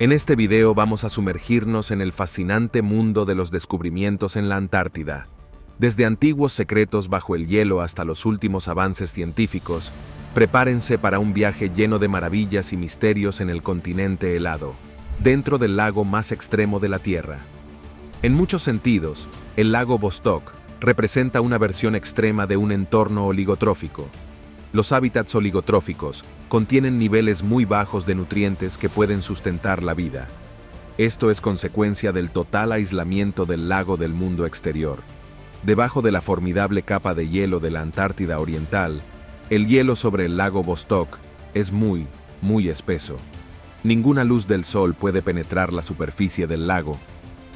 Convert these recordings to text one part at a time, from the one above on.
En este video vamos a sumergirnos en el fascinante mundo de los descubrimientos en la Antártida. Desde antiguos secretos bajo el hielo hasta los últimos avances científicos, prepárense para un viaje lleno de maravillas y misterios en el continente helado, dentro del lago más extremo de la Tierra. En muchos sentidos, el lago Vostok representa una versión extrema de un entorno oligotrófico. Los hábitats oligotróficos contienen niveles muy bajos de nutrientes que pueden sustentar la vida. Esto es consecuencia del total aislamiento del lago del mundo exterior. Debajo de la formidable capa de hielo de la Antártida Oriental, el hielo sobre el lago Vostok es muy espeso. Ninguna luz del sol puede penetrar la superficie del lago.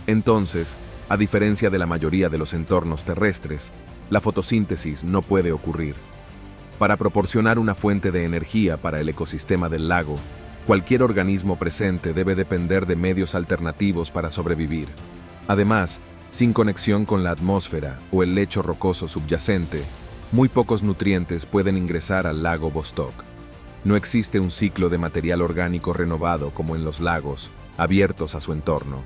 Entonces, a diferencia de la mayoría de los entornos terrestres, la fotosíntesis no puede ocurrir. Para proporcionar una fuente de energía para el ecosistema del lago, cualquier organismo presente debe depender de medios alternativos para sobrevivir. Además, sin conexión con la atmósfera o el lecho rocoso subyacente, muy pocos nutrientes pueden ingresar al lago Vostok. No existe un ciclo de material orgánico renovado como en los lagos, abiertos a su entorno.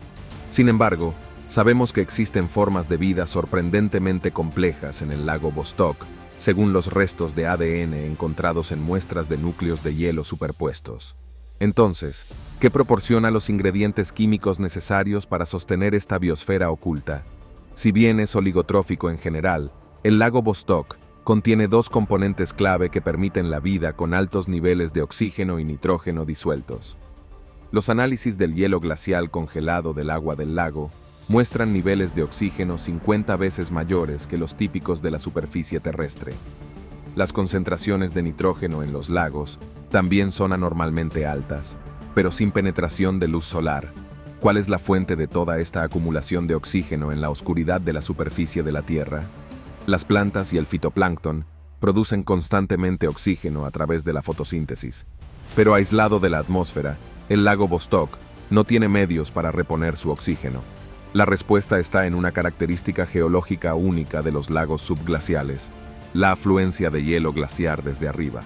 Sin embargo, sabemos que existen formas de vida sorprendentemente complejas en el lago Vostok, según los restos de ADN encontrados en muestras de núcleos de hielo superpuestos. Entonces, ¿qué proporciona los ingredientes químicos necesarios para sostener esta biosfera oculta? Si bien es oligotrófico en general, el lago Vostok contiene dos componentes clave que permiten la vida con altos niveles de oxígeno y nitrógeno disueltos. Los análisis del hielo glacial congelado del agua del lago muestran niveles de oxígeno 50 veces mayores que los típicos de la superficie terrestre. Las concentraciones de nitrógeno en los lagos también son anormalmente altas, pero sin penetración de luz solar. ¿Cuál es la fuente de toda esta acumulación de oxígeno en la oscuridad de la superficie de la Tierra? Las plantas y el fitoplancton producen constantemente oxígeno a través de la fotosíntesis, pero aislado de la atmósfera, el lago Vostok no tiene medios para reponer su oxígeno. La respuesta está en una característica geológica única de los lagos subglaciales, la afluencia de hielo glaciar desde arriba.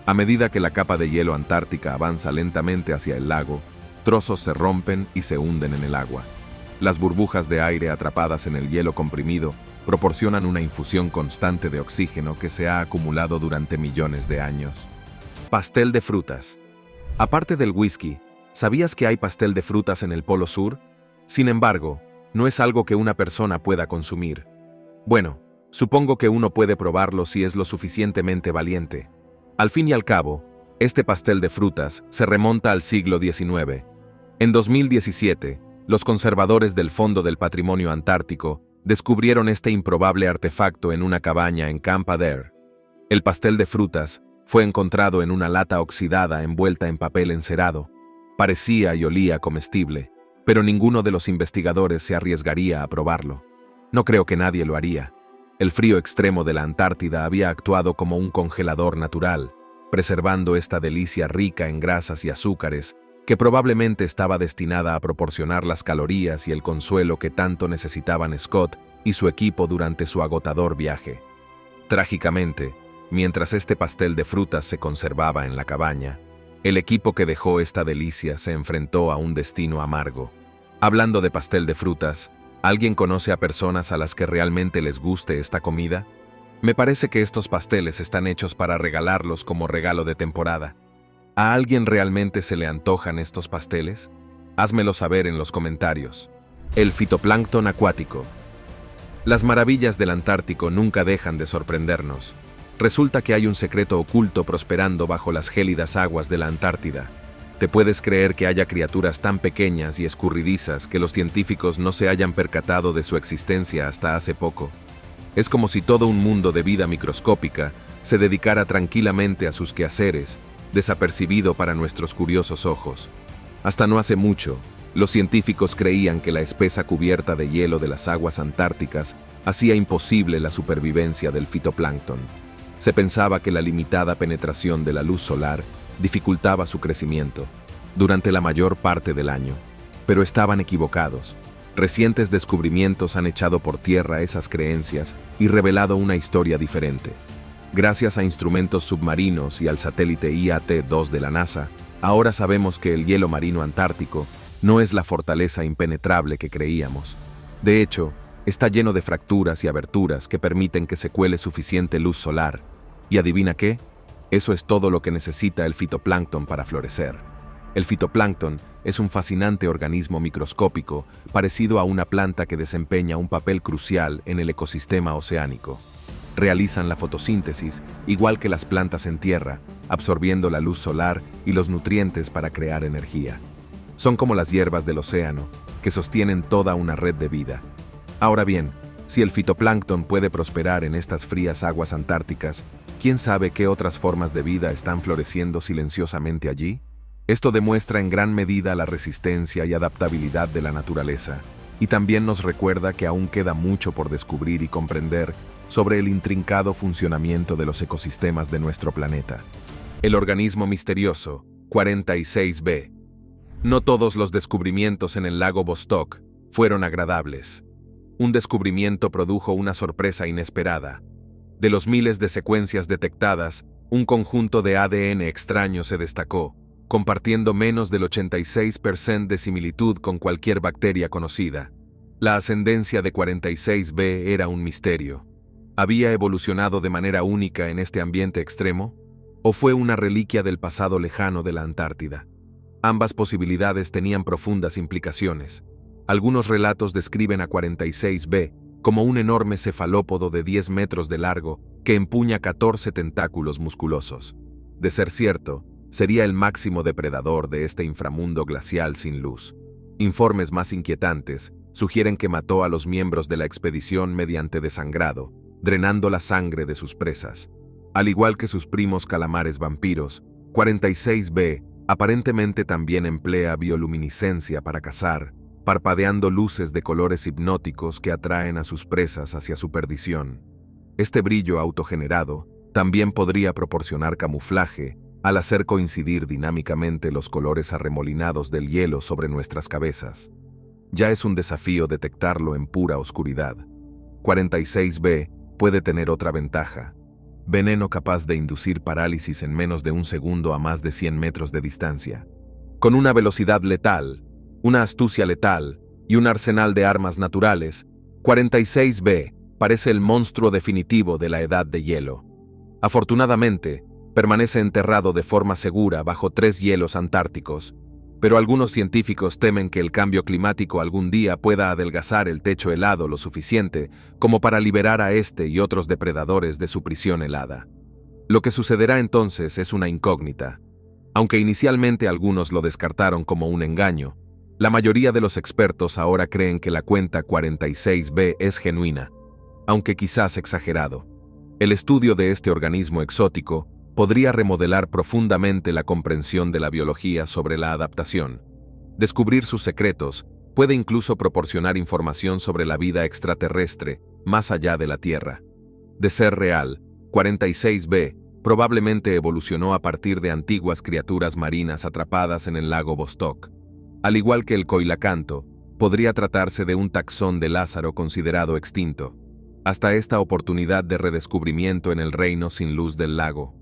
A medida que la capa de hielo antártica avanza lentamente hacia el lago, trozos se rompen y se hunden en el agua. Las burbujas de aire atrapadas en el hielo comprimido proporcionan una infusión constante de oxígeno que se ha acumulado durante millones de años. Pastel de frutas. Aparte del whisky, ¿sabías que hay pastel de frutas en el Polo Sur? Sin embargo, no es algo que una persona pueda consumir. Bueno, supongo que uno puede probarlo si es lo suficientemente valiente. Al fin y al cabo, este pastel de frutas se remonta al siglo XIX. En 2017, los conservadores del Fondo del Patrimonio Antártico descubrieron este improbable artefacto en una cabaña en Camp Adair. El pastel de frutas fue encontrado en una lata oxidada envuelta en papel encerado. Parecía y olía comestible, pero ninguno de los investigadores se arriesgaría a probarlo. No creo que nadie lo haría. El frío extremo de la Antártida había actuado como un congelador natural, preservando esta delicia rica en grasas y azúcares, que probablemente estaba destinada a proporcionar las calorías y el consuelo que tanto necesitaban Scott y su equipo durante su agotador viaje. Trágicamente, mientras este pastel de frutas se conservaba en la cabaña, el equipo que dejó esta delicia se enfrentó a un destino amargo. Hablando de pastel de frutas, ¿alguien conoce a personas a las que realmente les guste esta comida? Me parece que estos pasteles están hechos para regalarlos como regalo de temporada. ¿A alguien realmente se le antojan estos pasteles? Házmelo saber en los comentarios. El fitoplancton acuático. Las maravillas del Antártico nunca dejan de sorprendernos. Resulta que hay un secreto oculto prosperando bajo las gélidas aguas de la Antártida. ¿Te puedes creer que haya criaturas tan pequeñas y escurridizas que los científicos no se hayan percatado de su existencia hasta hace poco? Es como si todo un mundo de vida microscópica se dedicara tranquilamente a sus quehaceres, desapercibido para nuestros curiosos ojos. Hasta no hace mucho, los científicos creían que la espesa cubierta de hielo de las aguas antárticas hacía imposible la supervivencia del fitoplancton. Se pensaba que la limitada penetración de la luz solar dificultaba su crecimiento durante la mayor parte del año, pero estaban equivocados. Recientes descubrimientos han echado por tierra esas creencias y revelado una historia diferente. Gracias a instrumentos submarinos y al satélite IAT-2 de la NASA, Ahora sabemos que el hielo marino antártico no es la fortaleza impenetrable que creíamos. De hecho, está lleno de fracturas y aberturas que permiten que se cuele suficiente luz solar. ¿Y adivina qué? Eso es todo lo que necesita el fitoplancton para florecer. El fitoplancton es un fascinante organismo microscópico parecido a una planta que desempeña un papel crucial en el ecosistema oceánico. Realizan la fotosíntesis igual que las plantas en tierra, absorbiendo la luz solar y los nutrientes para crear energía. Son como las hierbas del océano, que sostienen toda una red de vida. Ahora bien, si el fitoplancton puede prosperar en estas frías aguas antárticas, ¿quién sabe qué otras formas de vida están floreciendo silenciosamente allí? Esto demuestra en gran medida la resistencia y adaptabilidad de la naturaleza, y también nos recuerda que aún queda mucho por descubrir y comprender sobre el intrincado funcionamiento de los ecosistemas de nuestro planeta. El organismo misterioso, 46b. No todos los descubrimientos en el lago Vostok fueron agradables. Un descubrimiento produjo una sorpresa inesperada. De los miles de secuencias detectadas, un conjunto de ADN extraño se destacó, compartiendo menos del 86% de similitud con cualquier bacteria conocida. La ascendencia de 46b era un misterio. ¿Había evolucionado de manera única en este ambiente extremo? ¿O fue una reliquia del pasado lejano de la Antártida? Ambas posibilidades tenían profundas implicaciones. Algunos relatos describen a 46b como un enorme cefalópodo de 10 metros de largo que empuña 14 tentáculos musculosos. De ser cierto, sería el máximo depredador de este inframundo glacial sin luz. Informes más inquietantes sugieren que mató a los miembros de la expedición mediante desangrado, drenando la sangre de sus presas. Al igual que sus primos calamares vampiros, 46b aparentemente también emplea bioluminiscencia para cazar, parpadeando luces de colores hipnóticos que atraen a sus presas hacia su perdición. Este brillo autogenerado también podría proporcionar camuflaje al hacer coincidir dinámicamente los colores arremolinados del hielo sobre nuestras cabezas. Ya es un desafío detectarlo en pura oscuridad. 46b puede tener otra ventaja: veneno capaz de inducir parálisis en menos de un segundo a más de 100 metros de distancia. Con una velocidad letal, una astucia letal y un arsenal de armas naturales, 46b parece el monstruo definitivo de la edad de hielo. Afortunadamente, permanece enterrado de forma segura bajo 3 hielos antárticos, pero algunos científicos temen que el cambio climático algún día pueda adelgazar el techo helado lo suficiente como para liberar a este y otros depredadores de su prisión helada. Lo que sucederá entonces es una incógnita. Aunque inicialmente algunos lo descartaron como un engaño, la mayoría de los expertos ahora creen que la cuenta 46b es genuina, aunque quizás exagerado. El estudio de este organismo exótico podría remodelar profundamente la comprensión de la biología sobre la adaptación. Descubrir sus secretos puede incluso proporcionar información sobre la vida extraterrestre más allá de la Tierra. De ser real, 46b probablemente evolucionó a partir de antiguas criaturas marinas atrapadas en el lago Vostok. Al igual que el coelacanto, podría tratarse de un taxón de Lázaro considerado extinto, hasta esta oportunidad de redescubrimiento en el reino sin luz del lago.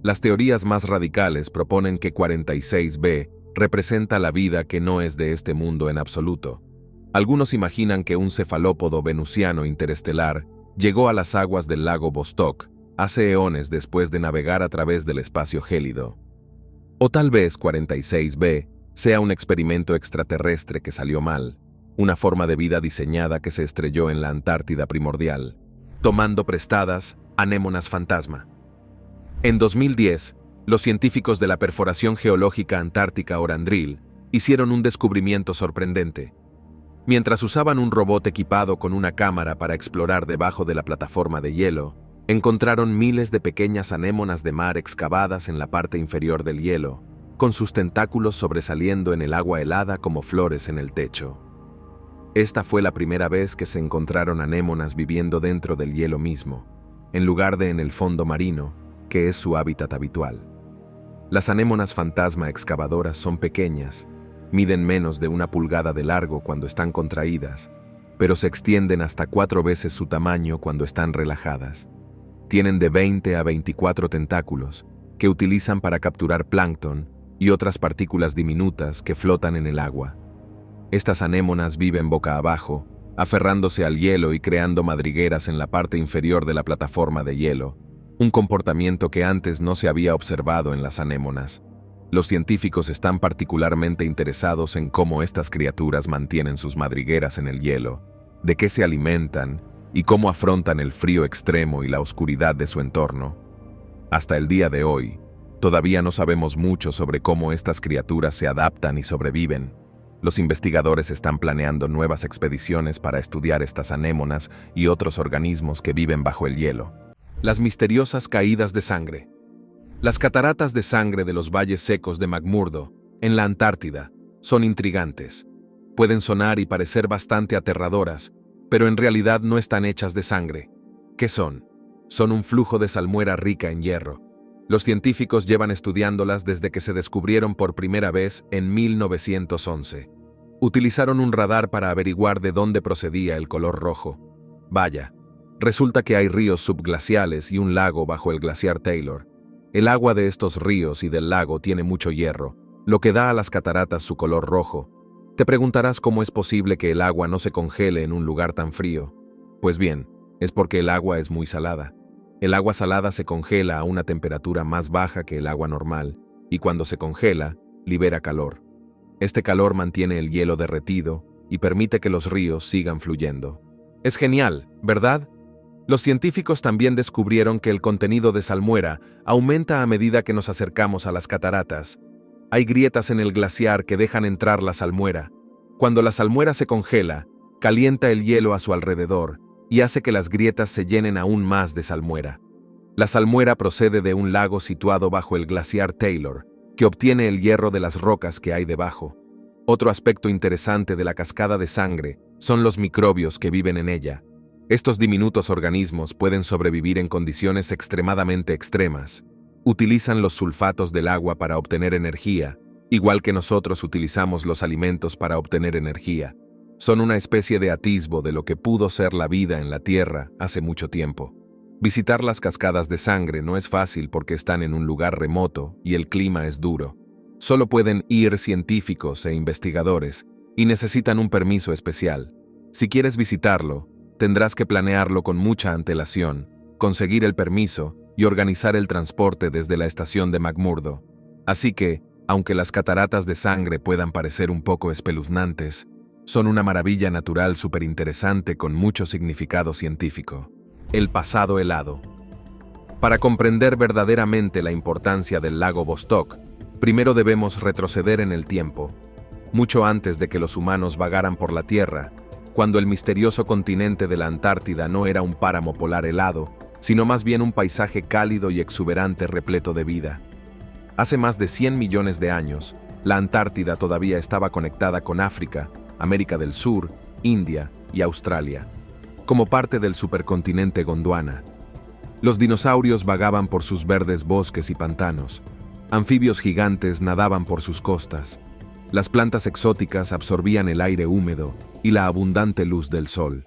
Las teorías más radicales proponen que 46b representa la vida que no es de este mundo en absoluto. Algunos imaginan que un cefalópodo venusiano interestelar llegó a las aguas del lago Vostok hace eones después de navegar a través del espacio gélido. O tal vez 46b sea un experimento extraterrestre que salió mal, una forma de vida diseñada que se estrelló en la Antártida primordial, tomando prestadas anémonas fantasma. En 2010, los científicos de la Perforación Geológica Antártica Orandril hicieron un descubrimiento sorprendente. Mientras usaban un robot equipado con una cámara para explorar debajo de la plataforma de hielo, encontraron miles de pequeñas anémonas de mar excavadas en la parte inferior del hielo, con sus tentáculos sobresaliendo en el agua helada como flores en el techo. Esta fue la primera vez que se encontraron anémonas viviendo dentro del hielo mismo, en lugar de en el fondo marino, que es su hábitat habitual. Las anémonas fantasma excavadoras son pequeñas, miden menos de 1 pulgada de largo cuando están contraídas, pero se extienden hasta 4 veces su tamaño cuando están relajadas. Tienen de 20 a 24 tentáculos, que utilizan para capturar plancton y otras partículas diminutas que flotan en el agua. Estas anémonas viven boca abajo, aferrándose al hielo y creando madrigueras en la parte inferior de la plataforma de hielo, un comportamiento que antes no se había observado en las anémonas. Los científicos están particularmente interesados en cómo estas criaturas mantienen sus madrigueras en el hielo, de qué se alimentan y cómo afrontan el frío extremo y la oscuridad de su entorno. Hasta el día de hoy, todavía no sabemos mucho sobre cómo estas criaturas se adaptan y sobreviven. Los investigadores están planeando nuevas expediciones para estudiar estas anémonas y otros organismos que viven bajo el hielo. Las misteriosas caídas de sangre. Las cataratas de sangre de los valles secos de McMurdo, en la Antártida, son intrigantes. Pueden sonar y parecer bastante aterradoras, pero en realidad no están hechas de sangre. ¿Qué son? Son un flujo de salmuera rica en hierro. Los científicos llevan estudiándolas desde que se descubrieron por primera vez en 1911. Utilizaron un radar para averiguar de dónde procedía el color rojo. Vaya, resulta que hay ríos subglaciales y un lago bajo el glaciar Taylor. El agua de estos ríos y del lago tiene mucho hierro, lo que da a las cataratas su color rojo. Te preguntarás cómo es posible que el agua no se congele en un lugar tan frío. Pues bien, es porque el agua es muy salada. El agua salada se congela a una temperatura más baja que el agua normal, y cuando se congela, libera calor. Este calor mantiene el hielo derretido y permite que los ríos sigan fluyendo. Es genial, ¿verdad? Los científicos también descubrieron que el contenido de salmuera aumenta a medida que nos acercamos a las cataratas. Hay grietas en el glaciar que dejan entrar la salmuera. Cuando la salmuera se congela, calienta el hielo a su alrededor y hace que las grietas se llenen aún más de salmuera. La salmuera procede de un lago situado bajo el glaciar Taylor, que obtiene el hierro de las rocas que hay debajo. Otro aspecto interesante de la cascada de sangre son los microbios que viven en ella. Estos diminutos organismos pueden sobrevivir en condiciones extremadamente extremas. Utilizan los sulfatos del agua para obtener energía, igual que nosotros utilizamos los alimentos para obtener energía. Son una especie de atisbo de lo que pudo ser la vida en la Tierra hace mucho tiempo. Visitar las cascadas de sangre no es fácil porque están en un lugar remoto y el clima es duro. Solo pueden ir científicos e investigadores y necesitan un permiso especial. Si quieres visitarlo, tendrás que planearlo con mucha antelación, conseguir el permiso y organizar el transporte desde la estación de McMurdo. Así que, aunque las cataratas de sangre puedan parecer un poco espeluznantes, son una maravilla natural superinteresante con mucho significado científico. El pasado helado. Para comprender verdaderamente la importancia del lago Vostok, primero debemos retroceder en el tiempo, mucho antes de que los humanos vagaran por la Tierra, cuando el misterioso continente de la Antártida no era un páramo polar helado, sino más bien un paisaje cálido y exuberante repleto de vida. Hace más de 100 millones de años, la Antártida todavía estaba conectada con África, América del Sur, India y Australia, como parte del supercontinente Gondwana. Los dinosaurios vagaban por sus verdes bosques y pantanos. Anfibios gigantes nadaban por sus costas. Las plantas exóticas absorbían el aire húmedo y la abundante luz del sol.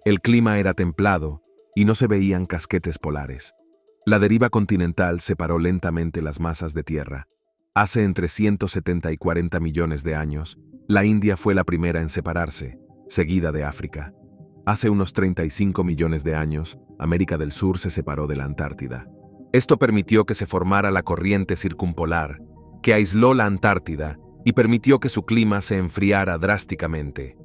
El clima era templado y no se veían casquetes polares. La deriva continental separó lentamente las masas de tierra. Hace entre 170 y 40 millones de años, la India fue la primera en separarse, seguida de África. Hace unos 35 millones de años, América del Sur se separó de la Antártida. Esto permitió que se formara la corriente circumpolar, que aisló la Antártida y permitió que su clima se enfriara drásticamente.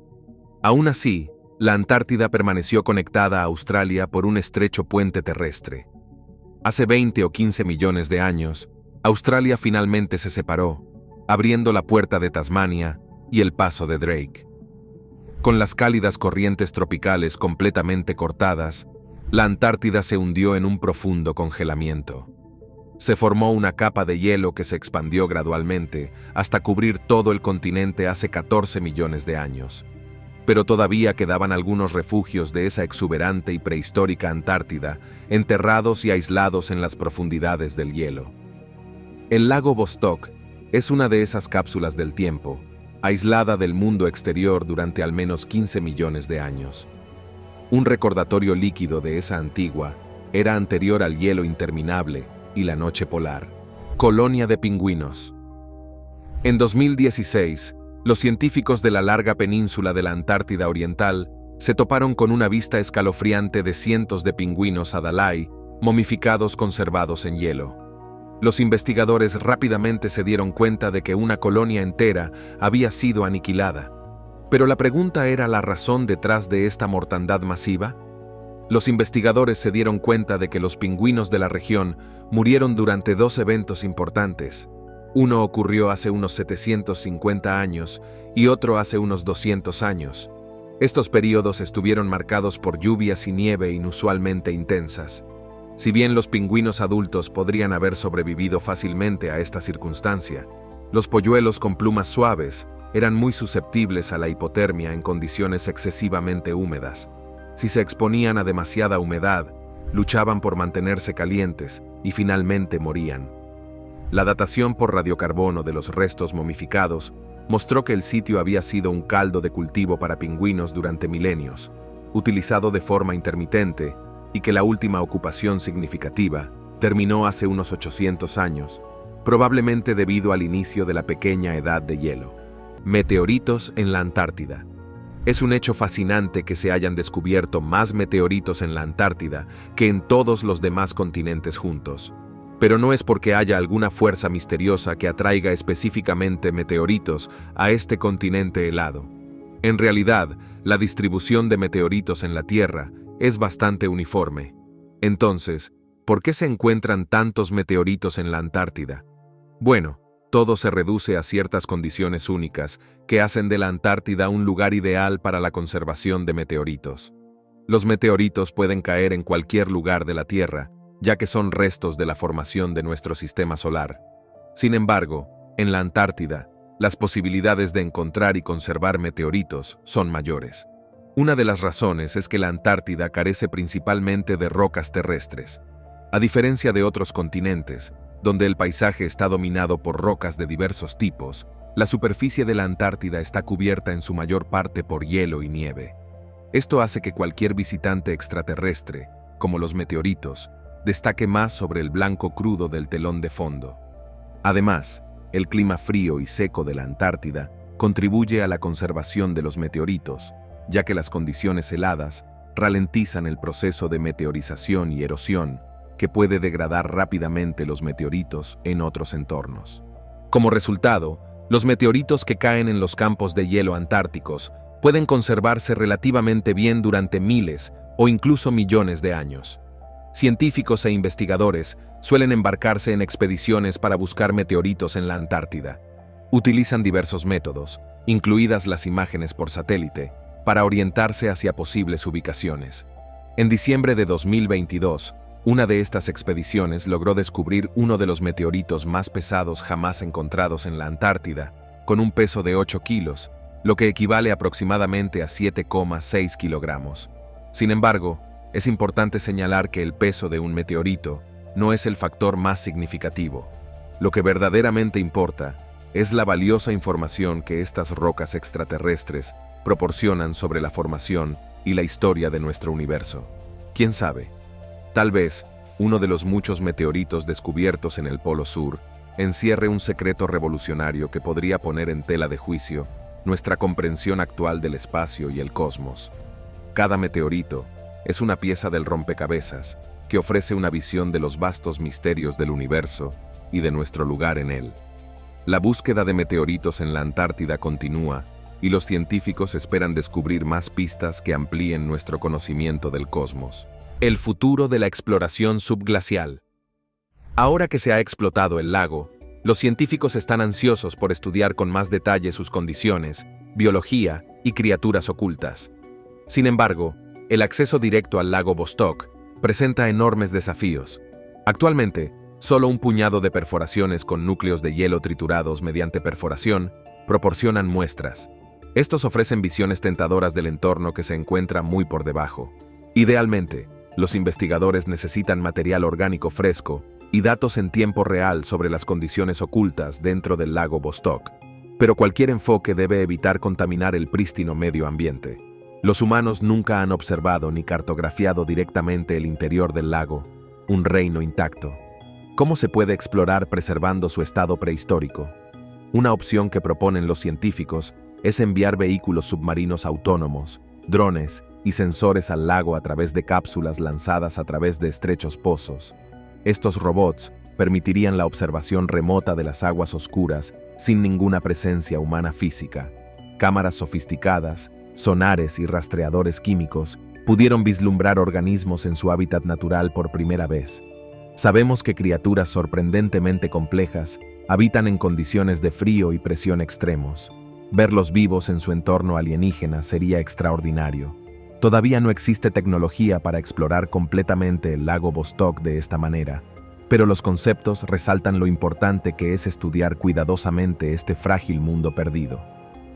Aún así, la Antártida permaneció conectada a Australia por un estrecho puente terrestre. Hace 20 o 15 millones de años, Australia finalmente se separó, abriendo la puerta de Tasmania y el paso de Drake. Con las cálidas corrientes tropicales completamente cortadas, la Antártida se hundió en un profundo congelamiento. Se formó una capa de hielo que se expandió gradualmente hasta cubrir todo el continente hace 14 millones de años. Pero todavía quedaban algunos refugios de esa exuberante y prehistórica Antártida, enterrados y aislados en las profundidades del hielo. El lago Vostok es una de esas cápsulas del tiempo, aislada del mundo exterior durante al menos 15 millones de años. Un recordatorio líquido de esa antigua era anterior al hielo interminable y la noche polar. Colonia de pingüinos. En 2016, los científicos de la larga península de la Antártida Oriental se toparon con una vista escalofriante de cientos de pingüinos adalai momificados conservados en hielo. Los investigadores rápidamente se dieron cuenta de que una colonia entera había sido aniquilada. Pero la pregunta era la razón detrás de esta mortandad masiva. Los investigadores se dieron cuenta de que los pingüinos de la región murieron durante dos eventos importantes. Uno ocurrió hace unos 750 años y otro hace unos 200 años. Estos períodos estuvieron marcados por lluvias y nieve inusualmente intensas. Si bien los pingüinos adultos podrían haber sobrevivido fácilmente a esta circunstancia, los polluelos con plumas suaves eran muy susceptibles a la hipotermia en condiciones excesivamente húmedas. Si se exponían a demasiada humedad, luchaban por mantenerse calientes y finalmente morían. La datación por radiocarbono de los restos momificados mostró que el sitio había sido un caldo de cultivo para pingüinos durante milenios, utilizado de forma intermitente, y que la última ocupación significativa terminó hace unos 800 años, probablemente debido al inicio de la pequeña edad de hielo. Meteoritos en la Antártida. Es un hecho fascinante que se hayan descubierto más meteoritos en la Antártida que en todos los demás continentes juntos. Pero no es porque haya alguna fuerza misteriosa que atraiga específicamente meteoritos a este continente helado. En realidad, la distribución de meteoritos en la Tierra es bastante uniforme. Entonces, ¿por qué se encuentran tantos meteoritos en la Antártida? Bueno, todo se reduce a ciertas condiciones únicas que hacen de la Antártida un lugar ideal para la conservación de meteoritos. Los meteoritos pueden caer en cualquier lugar de la Tierra, ya que son restos de la formación de nuestro sistema solar. Sin embargo, en la Antártida, las posibilidades de encontrar y conservar meteoritos son mayores. Una de las razones es que la Antártida carece principalmente de rocas terrestres. A diferencia de otros continentes, donde el paisaje está dominado por rocas de diversos tipos, la superficie de la Antártida está cubierta en su mayor parte por hielo y nieve. Esto hace que cualquier visitante extraterrestre, como los meteoritos, destaque más sobre el blanco crudo del telón de fondo. Además, el clima frío y seco de la Antártida contribuye a la conservación de los meteoritos, ya que las condiciones heladas ralentizan el proceso de meteorización y erosión, que puede degradar rápidamente los meteoritos en otros entornos. Como resultado, los meteoritos que caen en los campos de hielo antárticos pueden conservarse relativamente bien durante miles o incluso millones de años. Científicos e investigadores suelen embarcarse en expediciones para buscar meteoritos en la Antártida. Utilizan diversos métodos, incluidas las imágenes por satélite, para orientarse hacia posibles ubicaciones. En diciembre de 2022, una de estas expediciones logró descubrir uno de los meteoritos más pesados jamás encontrados en la Antártida, con un peso de 8 kilos, lo que equivale aproximadamente a 7,6 kilogramos. Sin embargo, es importante señalar que el peso de un meteorito no es el factor más significativo. Lo que verdaderamente importa es la valiosa información que estas rocas extraterrestres proporcionan sobre la formación y la historia de nuestro universo. ¿Quién sabe? Tal vez uno de los muchos meteoritos descubiertos en el Polo Sur encierre un secreto revolucionario que podría poner en tela de juicio nuestra comprensión actual del espacio y el cosmos. Cada meteorito es una pieza del rompecabezas que ofrece una visión de los vastos misterios del universo y de nuestro lugar en él. La búsqueda de meteoritos en la Antártida continúa y los científicos esperan descubrir más pistas que amplíen nuestro conocimiento del cosmos. El futuro de la exploración subglacial. Ahora que se ha explotado el lago, los científicos están ansiosos por estudiar con más detalle sus condiciones, biología y criaturas ocultas. Sin embargo, el acceso directo al lago Vostok presenta enormes desafíos. Actualmente, solo un puñado de perforaciones con núcleos de hielo triturados mediante perforación proporcionan muestras. Estos ofrecen visiones tentadoras del entorno que se encuentra muy por debajo. Idealmente, los investigadores necesitan material orgánico fresco y datos en tiempo real sobre las condiciones ocultas dentro del lago Vostok. Pero cualquier enfoque debe evitar contaminar el prístino medio ambiente. Los humanos nunca han observado ni cartografiado directamente el interior del lago, un reino intacto. ¿Cómo se puede explorar preservando su estado prehistórico? Una opción que proponen los científicos es enviar vehículos submarinos autónomos, drones y sensores al lago a través de cápsulas lanzadas a través de estrechos pozos. Estos robots permitirían la observación remota de las aguas oscuras sin ninguna presencia humana física. Cámaras sofisticadas, sonares y rastreadores químicos pudieron vislumbrar organismos en su hábitat natural por primera vez. Sabemos que criaturas sorprendentemente complejas habitan en condiciones de frío y presión extremos. Verlos vivos en su entorno alienígena sería extraordinario. Todavía no existe tecnología para explorar completamente el lago Vostok de esta manera, pero los conceptos resaltan lo importante que es estudiar cuidadosamente este frágil mundo perdido.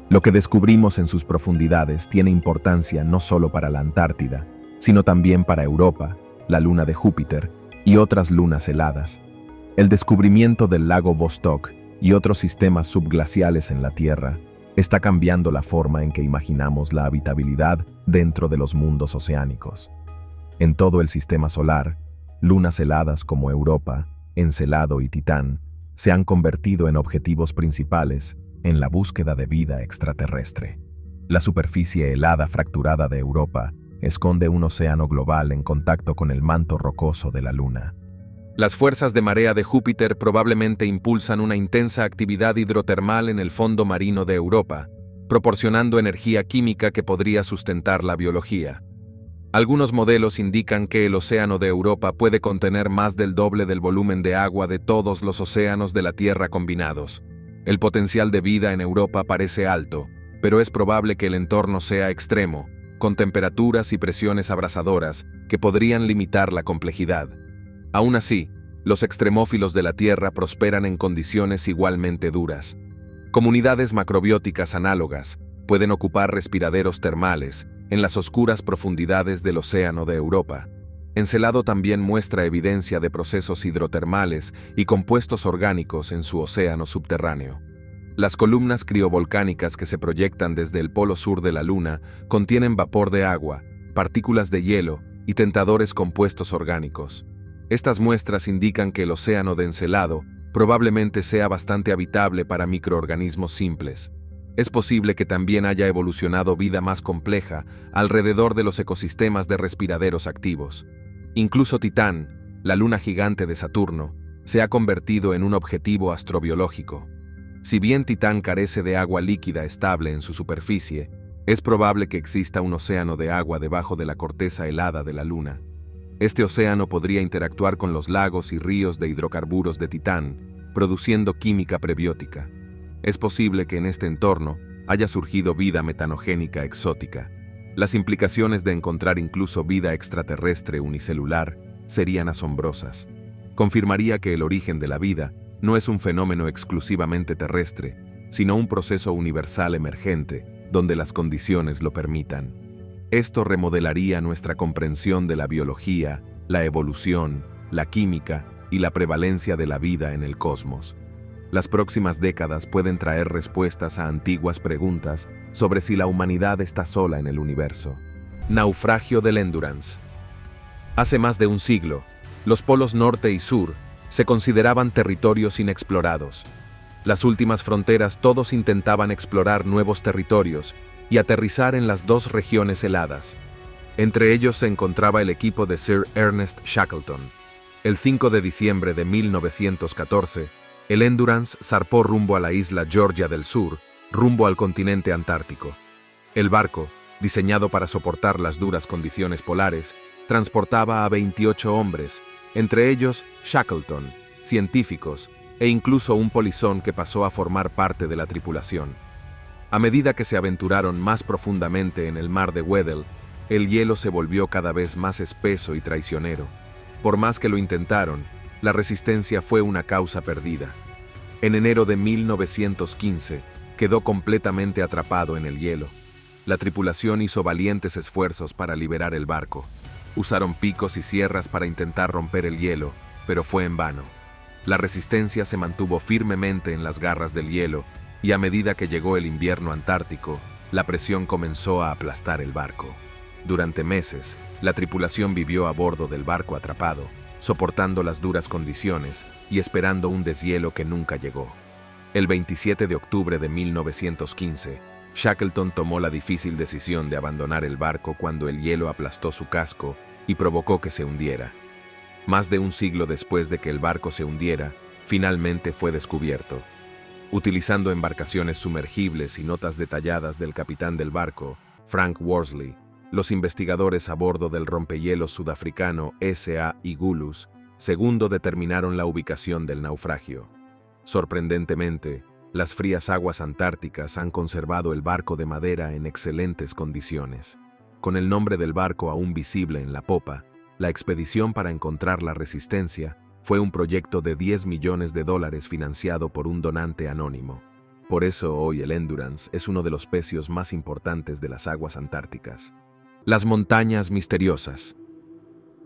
Lo que descubrimos en sus profundidades tiene importancia no solo para la Antártida, sino también para Europa, la luna de Júpiter y otras lunas heladas. El descubrimiento del lago Vostok y otros sistemas subglaciales en la Tierra está cambiando la forma en que imaginamos la habitabilidad dentro de los mundos oceánicos. En todo el sistema solar, lunas heladas como Europa, Encelado y Titán se han convertido en objetivos principales en la búsqueda de vida extraterrestre. La superficie helada fracturada de Europa esconde un océano global en contacto con el manto rocoso de la Luna. Las fuerzas de marea de Júpiter probablemente impulsan una intensa actividad hidrotermal en el fondo marino de Europa, proporcionando energía química que podría sustentar la biología. Algunos modelos indican que el océano de Europa puede contener más del doble del volumen de agua de todos los océanos de la Tierra combinados. El potencial de vida en Europa parece alto, pero es probable que el entorno sea extremo, con temperaturas y presiones abrasadoras que podrían limitar la complejidad. Aún así, los extremófilos de la Tierra prosperan en condiciones igualmente duras. Comunidades macrobióticas análogas pueden ocupar respiraderos termales en las oscuras profundidades del océano de Europa. Encelado también muestra evidencia de procesos hidrotermales y compuestos orgánicos en su océano subterráneo. Las columnas criovolcánicas que se proyectan desde el polo sur de la Luna contienen vapor de agua, partículas de hielo y tentadores compuestos orgánicos. Estas muestras indican que el océano de Encelado probablemente sea bastante habitable para microorganismos simples. Es posible que también haya evolucionado vida más compleja alrededor de los ecosistemas de respiraderos activos. Incluso Titán, la luna gigante de Saturno, se ha convertido en un objetivo astrobiológico. Si bien Titán carece de agua líquida estable en su superficie, es probable que exista un océano de agua debajo de la corteza helada de la Luna. Este océano podría interactuar con los lagos y ríos de hidrocarburos de Titán, produciendo química prebiótica. Es posible que en este entorno haya surgido vida metanogénica exótica. Las implicaciones de encontrar incluso vida extraterrestre unicelular serían asombrosas. Confirmaría que el origen de la vida no es un fenómeno exclusivamente terrestre, sino un proceso universal emergente, donde las condiciones lo permitan. Esto remodelaría nuestra comprensión de la biología, la evolución, la química y la prevalencia de la vida en el cosmos. Las próximas décadas pueden traer respuestas a antiguas preguntas sobre si la humanidad está sola en el universo. Naufragio del Endurance. Hace más de un siglo, los polos norte y sur se consideraban territorios inexplorados. Las últimas fronteras todos intentaban explorar nuevos territorios y aterrizar en las dos regiones heladas. Entre ellos se encontraba el equipo de Sir Ernest Shackleton. El 5 de diciembre de 1914, el Endurance zarpó rumbo a la isla Georgia del Sur, rumbo al continente antártico. El barco, diseñado para soportar las duras condiciones polares, transportaba a 28 hombres, entre ellos Shackleton, científicos e incluso un polizón que pasó a formar parte de la tripulación. A medida que se aventuraron más profundamente en el mar de Weddell, el hielo se volvió cada vez más espeso y traicionero. Por más que lo intentaron, la resistencia fue una causa perdida. En enero de 1915, quedó completamente atrapado en el hielo. La tripulación hizo valientes esfuerzos para liberar el barco. Usaron picos y sierras para intentar romper el hielo, pero fue en vano. La resistencia se mantuvo firmemente en las garras del hielo, y a medida que llegó el invierno antártico, la presión comenzó a aplastar el barco. Durante meses, la tripulación vivió a bordo del barco atrapado, soportando las duras condiciones y esperando un deshielo que nunca llegó. El 27 de octubre de 1915, Shackleton tomó la difícil decisión de abandonar el barco cuando el hielo aplastó su casco y provocó que se hundiera. Más de un siglo después de que el barco se hundiera, finalmente fue descubierto. Utilizando embarcaciones sumergibles y notas detalladas del capitán del barco, Frank Worsley, los investigadores a bordo del rompehielos sudafricano S.A. Igulus II determinaron la ubicación del naufragio. Sorprendentemente, las frías aguas antárticas han conservado el barco de madera en excelentes condiciones. Con el nombre del barco aún visible en la popa, la expedición para encontrar la resistencia fue un proyecto de $10 millones financiado por un donante anónimo. Por eso hoy el Endurance es uno de los pecios más importantes de las aguas antárticas. Las montañas misteriosas.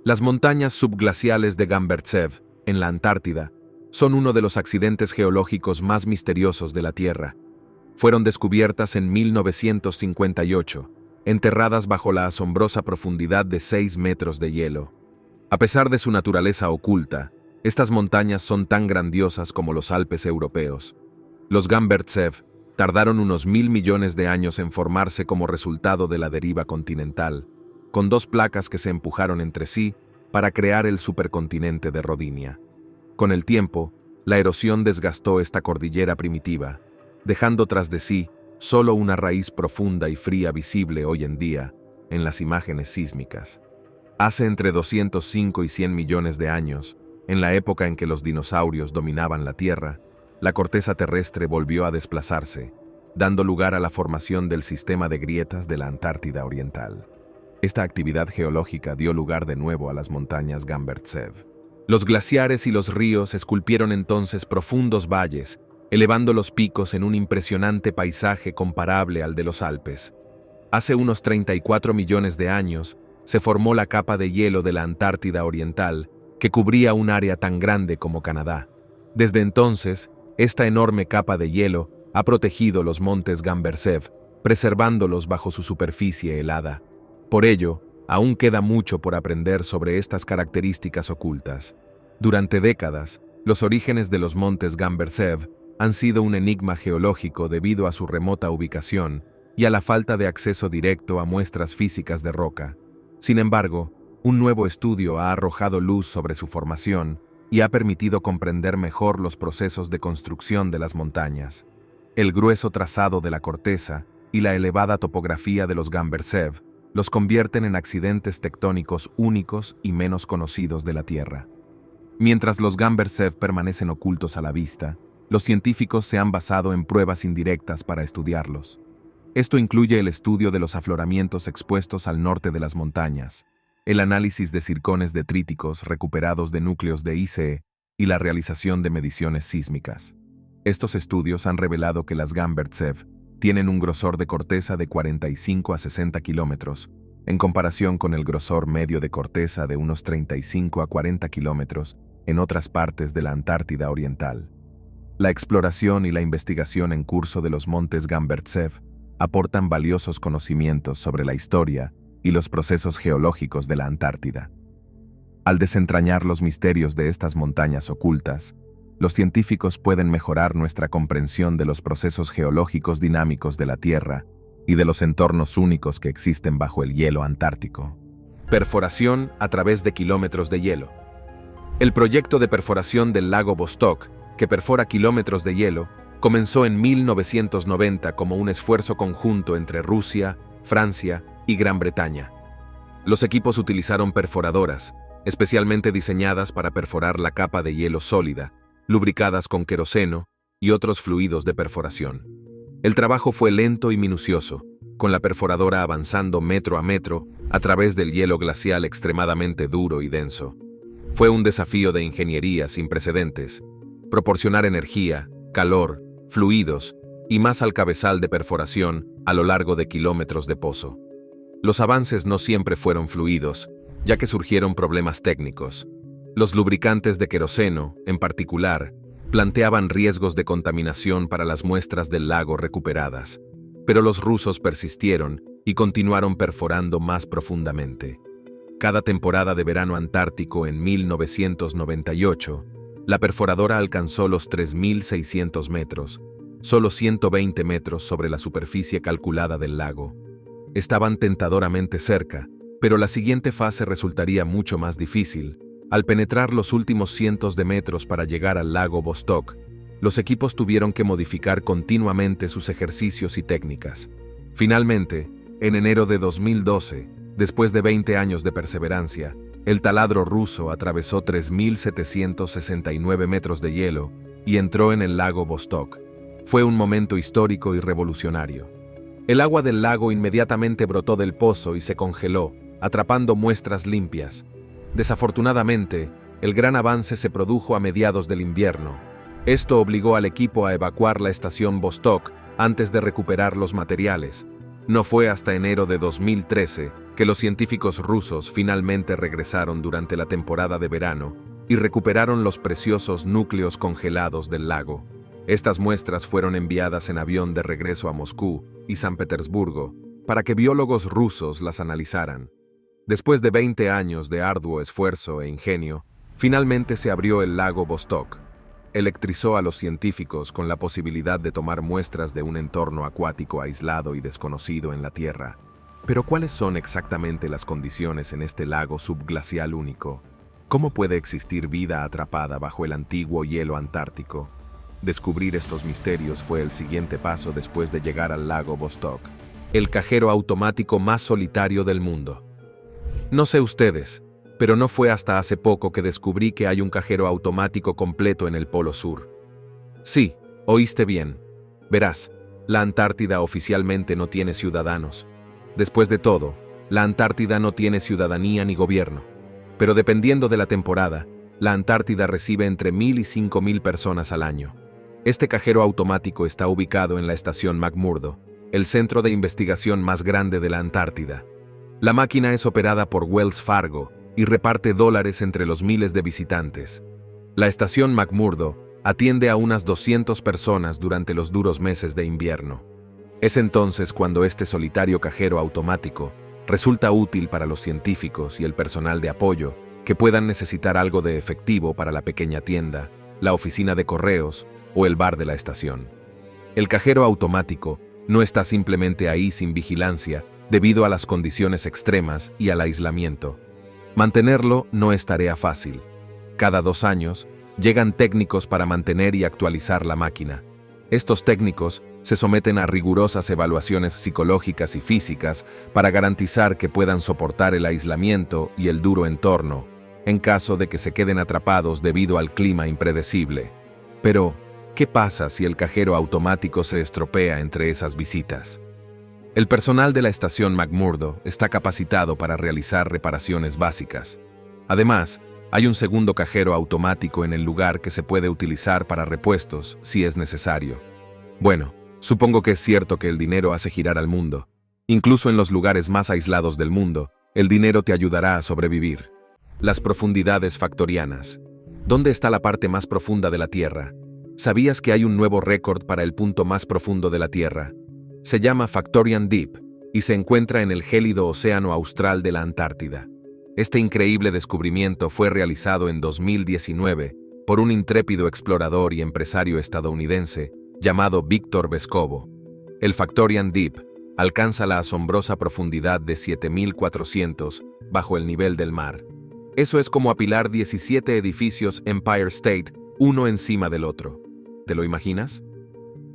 Las montañas subglaciales de Gambertsev, en la Antártida, son uno de los accidentes geológicos más misteriosos de la Tierra. Fueron descubiertas en 1958, enterradas bajo la asombrosa profundidad de 6 metros de hielo. A pesar de su naturaleza oculta, estas montañas son tan grandiosas como los Alpes europeos. Los Gambertsev tardaron unos 1.000 millones de años en formarse como resultado de la deriva continental, con 2 placas que se empujaron entre sí para crear el supercontinente de Rodinia. Con el tiempo, la erosión desgastó esta cordillera primitiva, dejando tras de sí solo una raíz profunda y fría visible hoy en día en las imágenes sísmicas. Hace entre 205 y 100 millones de años, en la época en que los dinosaurios dominaban la Tierra, la corteza terrestre volvió a desplazarse, dando lugar a la formación del sistema de grietas de la Antártida Oriental. Esta actividad geológica dio lugar de nuevo a las montañas Gambertsev. Los glaciares y los ríos esculpieron entonces profundos valles, elevando los picos en un impresionante paisaje comparable al de los Alpes. Hace unos 34 millones de años, se formó la capa de hielo de la Antártida Oriental, que cubría un área tan grande como Canadá. Desde entonces, esta enorme capa de hielo ha protegido los montes Gambertsev, preservándolos bajo su superficie helada. Por ello, aún queda mucho por aprender sobre estas características ocultas. Durante décadas, los orígenes de los montes Gambertsev han sido un enigma geológico debido a su remota ubicación y a la falta de acceso directo a muestras físicas de roca. Sin embargo, un nuevo estudio ha arrojado luz sobre su formación y ha permitido comprender mejor los procesos de construcción de las montañas. El grueso trazado de la corteza y la elevada topografía de los Gambertsev los convierten en accidentes tectónicos únicos y menos conocidos de la Tierra. Mientras los Gambertsev permanecen ocultos a la vista, los científicos se han basado en pruebas indirectas para estudiarlos. Esto incluye el estudio de los afloramientos expuestos al norte de las montañas, el análisis de circones detríticos recuperados de núcleos de ICE y la realización de mediciones sísmicas. Estos estudios han revelado que las Gambertsev tienen un grosor de corteza de 45 a 60 kilómetros, en comparación con el grosor medio de corteza de unos 35 a 40 kilómetros en otras partes de la Antártida Oriental. La exploración y la investigación en curso de los montes Gambertsev aportan valiosos conocimientos sobre la historia y los procesos geológicos de la Antártida. Al desentrañar los misterios de estas montañas ocultas, los científicos pueden mejorar nuestra comprensión de los procesos geológicos dinámicos de la Tierra y de los entornos únicos que existen bajo el hielo antártico. Perforación a través de kilómetros de hielo. El proyecto de perforación del lago Vostok, que perfora kilómetros de hielo, comenzó en 1990 como un esfuerzo conjunto entre Rusia, Francia y Gran Bretaña. Los equipos utilizaron perforadoras, especialmente diseñadas para perforar la capa de hielo sólida, lubricadas con queroseno y otros fluidos de perforación. El trabajo fue lento y minucioso, con la perforadora avanzando metro a metro a través del hielo glacial extremadamente duro y denso. Fue un desafío de ingeniería sin precedentes: proporcionar energía, calor, fluidos y más al cabezal de perforación a lo largo de kilómetros de pozo. Los avances no siempre fueron fluidos, ya que surgieron problemas técnicos. Los lubricantes de queroseno, en particular, planteaban riesgos de contaminación para las muestras del lago recuperadas, pero los rusos persistieron y continuaron perforando más profundamente. Cada temporada de verano antártico en 1998, La perforadora alcanzó los 3.600 metros, solo 120 metros sobre la superficie calculada del lago. Estaban tentadoramente cerca, pero la siguiente fase resultaría mucho más difícil. Al penetrar los últimos cientos de metros para llegar al lago Vostok, los equipos tuvieron que modificar continuamente sus ejercicios y técnicas. Finalmente, en enero de 2012, después de 20 años de perseverancia, el taladro ruso atravesó 3.769 metros de hielo y entró en el lago Vostok. Fue un momento histórico y revolucionario. El agua del lago inmediatamente brotó del pozo y se congeló, atrapando muestras limpias. Desafortunadamente, el gran avance se produjo a mediados del invierno. Esto obligó al equipo a evacuar la estación Vostok antes de recuperar los materiales. No fue hasta enero de 2013 que los científicos rusos finalmente regresaron durante la temporada de verano y recuperaron los preciosos núcleos congelados del lago. Estas muestras fueron enviadas en avión de regreso a Moscú y San Petersburgo para que biólogos rusos las analizaran. Después de 20 años de arduo esfuerzo e ingenio, finalmente se abrió el lago Vostok. Electrizó a los científicos con la posibilidad de tomar muestras de un entorno acuático aislado y desconocido en la Tierra. Pero ¿cuáles son exactamente las condiciones en este lago subglacial único? ¿Cómo puede existir vida atrapada bajo el antiguo hielo antártico? Descubrir estos misterios fue el siguiente paso después de llegar al lago Vostok, el cajero automático más solitario del mundo. No sé ustedes, pero no fue hasta hace poco que descubrí que hay un cajero automático completo en el Polo Sur. Sí, oíste bien. Verás, la Antártida oficialmente no tiene ciudadanos. Después de todo, la Antártida no tiene ciudadanía ni gobierno. Pero dependiendo de la temporada, la Antártida recibe entre 1.000 y 5.000 personas al año. Este cajero automático está ubicado en la estación McMurdo, el centro de investigación más grande de la Antártida. La máquina es operada por Wells Fargo y reparte dólares entre los miles de visitantes. La estación McMurdo atiende a unas 200 personas durante los duros meses de invierno. Es entonces cuando este solitario cajero automático resulta útil para los científicos y el personal de apoyo que puedan necesitar algo de efectivo para la pequeña tienda, la oficina de correos o el bar de la estación. El cajero automático no está simplemente ahí sin vigilancia debido a las condiciones extremas y al aislamiento. Mantenerlo no es tarea fácil. Cada 2 años, llegan técnicos para mantener y actualizar la máquina. Estos técnicos se someten a rigurosas evaluaciones psicológicas y físicas para garantizar que puedan soportar el aislamiento y el duro entorno, en caso de que se queden atrapados debido al clima impredecible. Pero, ¿qué pasa si el cajero automático se estropea entre esas visitas? El personal de la estación McMurdo está capacitado para realizar reparaciones básicas. Además, hay un segundo cajero automático en el lugar que se puede utilizar para repuestos si es necesario. Bueno, supongo que es cierto que el dinero hace girar al mundo. Incluso en los lugares más aislados del mundo, el dinero te ayudará a sobrevivir. Las profundidades factorianas. ¿Dónde está la parte más profunda de la Tierra? ¿Sabías que hay un nuevo récord para el punto más profundo de la Tierra? Se llama Factorian Deep y se encuentra en el gélido océano austral de la Antártida. Este increíble descubrimiento fue realizado en 2019 por un intrépido explorador y empresario estadounidense llamado Víctor Vescovo. El Factorian Deep alcanza la asombrosa profundidad de 7.400 bajo el nivel del mar. Eso es como apilar 17 edificios Empire State uno encima del otro. ¿Te lo imaginas?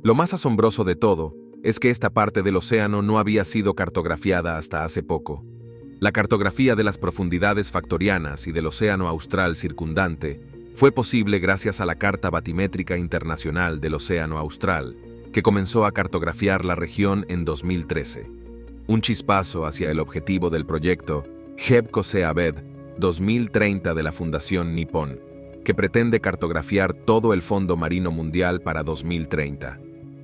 Lo más asombroso de todo es que esta parte del océano no había sido cartografiada hasta hace poco. La cartografía de las profundidades factorianas y del océano austral circundante fue posible gracias a la Carta Batimétrica Internacional del Océano Austral, que comenzó a cartografiar la región en 2013. Un chispazo hacia el objetivo del proyecto HEB-COSEA-BED 2030 de la Fundación Nippon, que pretende cartografiar todo el fondo marino mundial para 2030.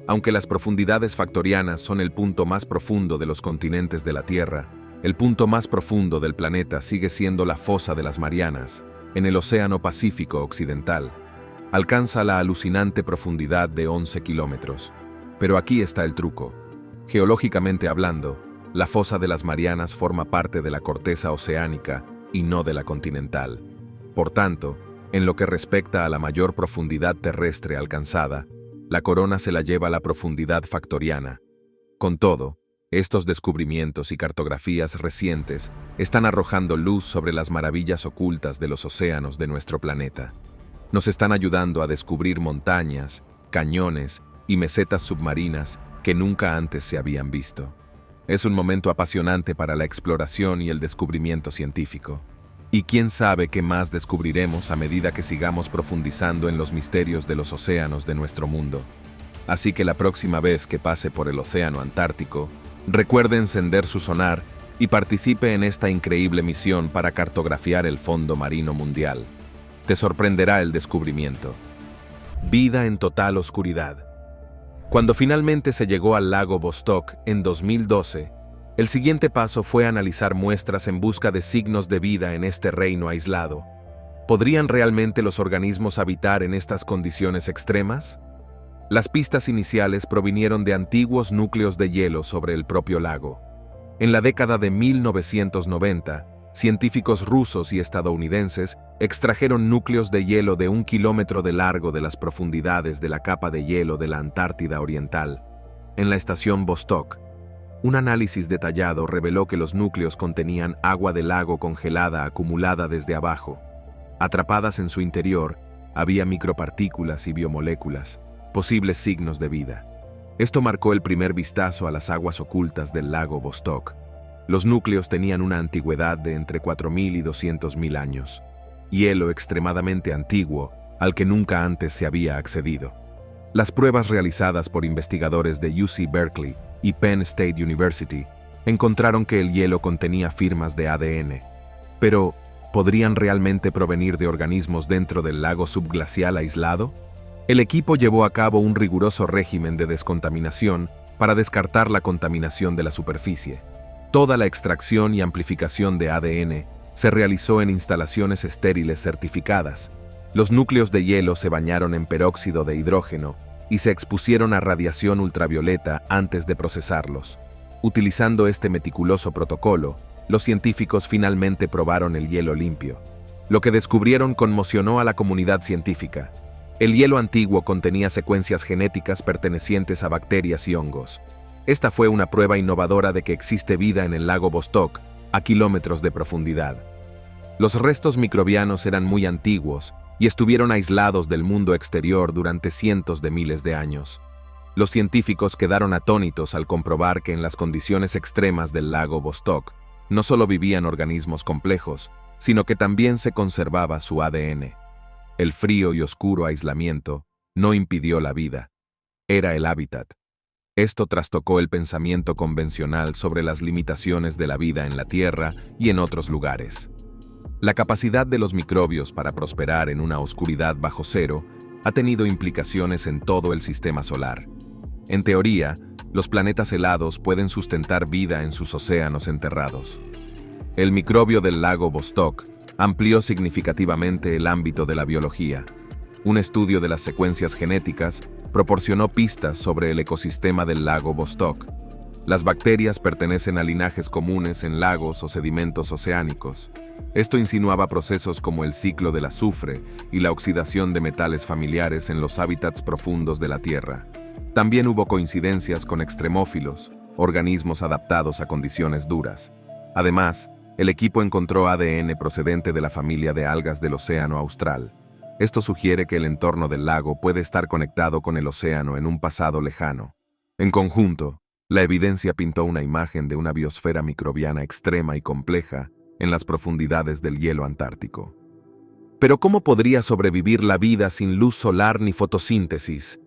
Aunque las profundidades factorianas son el punto más profundo de los continentes de la Tierra, el punto más profundo del planeta sigue siendo la fosa de las Marianas, en el Océano Pacífico Occidental. Alcanza la alucinante profundidad de 11 kilómetros. Pero aquí está el truco. Geológicamente hablando, la fosa de las Marianas forma parte de la corteza oceánica y no de la continental. Por tanto, En lo que respecta a la mayor profundidad terrestre alcanzada, la corona se la lleva a la profundidad factoriana. Con todo, estos descubrimientos y cartografías recientes están arrojando luz sobre las maravillas ocultas de los océanos de nuestro planeta. Nos están ayudando a descubrir montañas, cañones y mesetas submarinas que nunca antes se habían visto. Es un momento apasionante para la exploración y el descubrimiento científico. Y quién sabe qué más descubriremos a medida que sigamos profundizando en los misterios de los océanos de nuestro mundo. Así que la próxima vez que pase por el océano Antártico, recuerde encender su sonar y participe en esta increíble misión para cartografiar el fondo marino mundial. Te sorprenderá el descubrimiento. Vida en total oscuridad. Cuando finalmente se llegó al lago Vostok en 2012, el siguiente paso fue analizar muestras en busca de signos de vida en este reino aislado. ¿Podrían realmente los organismos habitar en estas condiciones extremas? Las pistas iniciales provinieron de antiguos núcleos de hielo sobre el propio lago. En la década de 1990, científicos rusos y estadounidenses extrajeron núcleos de hielo de 1 kilómetro de largo de las profundidades de la capa de hielo de la Antártida Oriental. En la estación Vostok, un análisis detallado reveló que los núcleos contenían agua del lago congelada acumulada desde abajo. Atrapadas en su interior, había micropartículas y biomoléculas, posibles signos de vida. Esto marcó el primer vistazo a las aguas ocultas del lago Vostok. Los núcleos tenían una antigüedad de entre 4.000 y 200.000 años. Hielo extremadamente antiguo, al que nunca antes se había accedido. Las pruebas realizadas por investigadores de UC Berkeley y Penn State University encontraron que el hielo contenía firmas de ADN. Pero, ¿podrían realmente provenir de organismos dentro del lago subglacial aislado? El equipo llevó a cabo un riguroso régimen de descontaminación para descartar la contaminación de la superficie. Toda la extracción y amplificación de ADN se realizó en instalaciones estériles certificadas. Los núcleos de hielo se bañaron en peróxido de hidrógeno y se expusieron a radiación ultravioleta antes de procesarlos. Utilizando este meticuloso protocolo, los científicos finalmente probaron el hielo limpio. Lo que descubrieron conmocionó a la comunidad científica. El hielo antiguo contenía secuencias genéticas pertenecientes a bacterias y hongos. Esta fue una prueba innovadora de que existe vida en el lago Vostok, a kilómetros de profundidad. Los restos microbianos eran muy antiguos y estuvieron aislados del mundo exterior durante cientos de miles de años. Los científicos quedaron atónitos al comprobar que en las condiciones extremas del lago Vostok no solo vivían organismos complejos, sino que también se conservaba su ADN. El frío y oscuro aislamiento no impidió la vida. Era el hábitat. Esto trastocó el pensamiento convencional sobre las limitaciones de la vida en la Tierra y en otros lugares. La capacidad de los microbios para prosperar en una oscuridad bajo cero ha tenido implicaciones en todo el sistema solar. En teoría, los planetas helados pueden sustentar vida en sus océanos enterrados. El microbio del lago Vostok amplió significativamente el ámbito de la biología. Un estudio de las secuencias genéticas proporcionó pistas sobre el ecosistema del lago Vostok. Las bacterias pertenecen a linajes comunes en lagos o sedimentos oceánicos. Esto insinuaba procesos como el ciclo del azufre y la oxidación de metales familiares en los hábitats profundos de la Tierra. También hubo coincidencias con extremófilos, organismos adaptados a condiciones duras. Además, el equipo encontró ADN procedente de la familia de algas del Océano Austral. Esto sugiere que el entorno del lago puede estar conectado con el océano en un pasado lejano. En conjunto, la evidencia pintó una imagen de una biosfera microbiana extrema y compleja en las profundidades del hielo antártico. Pero ¿cómo podría sobrevivir la vida sin luz solar ni fotosíntesis?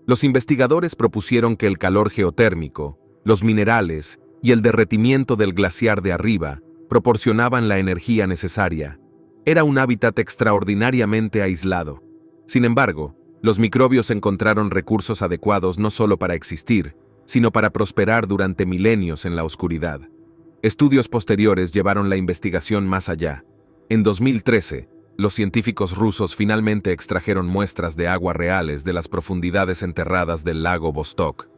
Los investigadores propusieron que el calor geotérmico, los minerales y el derretimiento del glaciar de arriba proporcionaban la energía necesaria. Era un hábitat extraordinariamente aislado. Sin embargo, los microbios encontraron recursos adecuados no solo para existir, sino para prosperar durante milenios en la oscuridad. Estudios posteriores llevaron la investigación más allá. En 2013, los científicos rusos finalmente extrajeron muestras de agua reales de las profundidades enterradas del lago Vostok.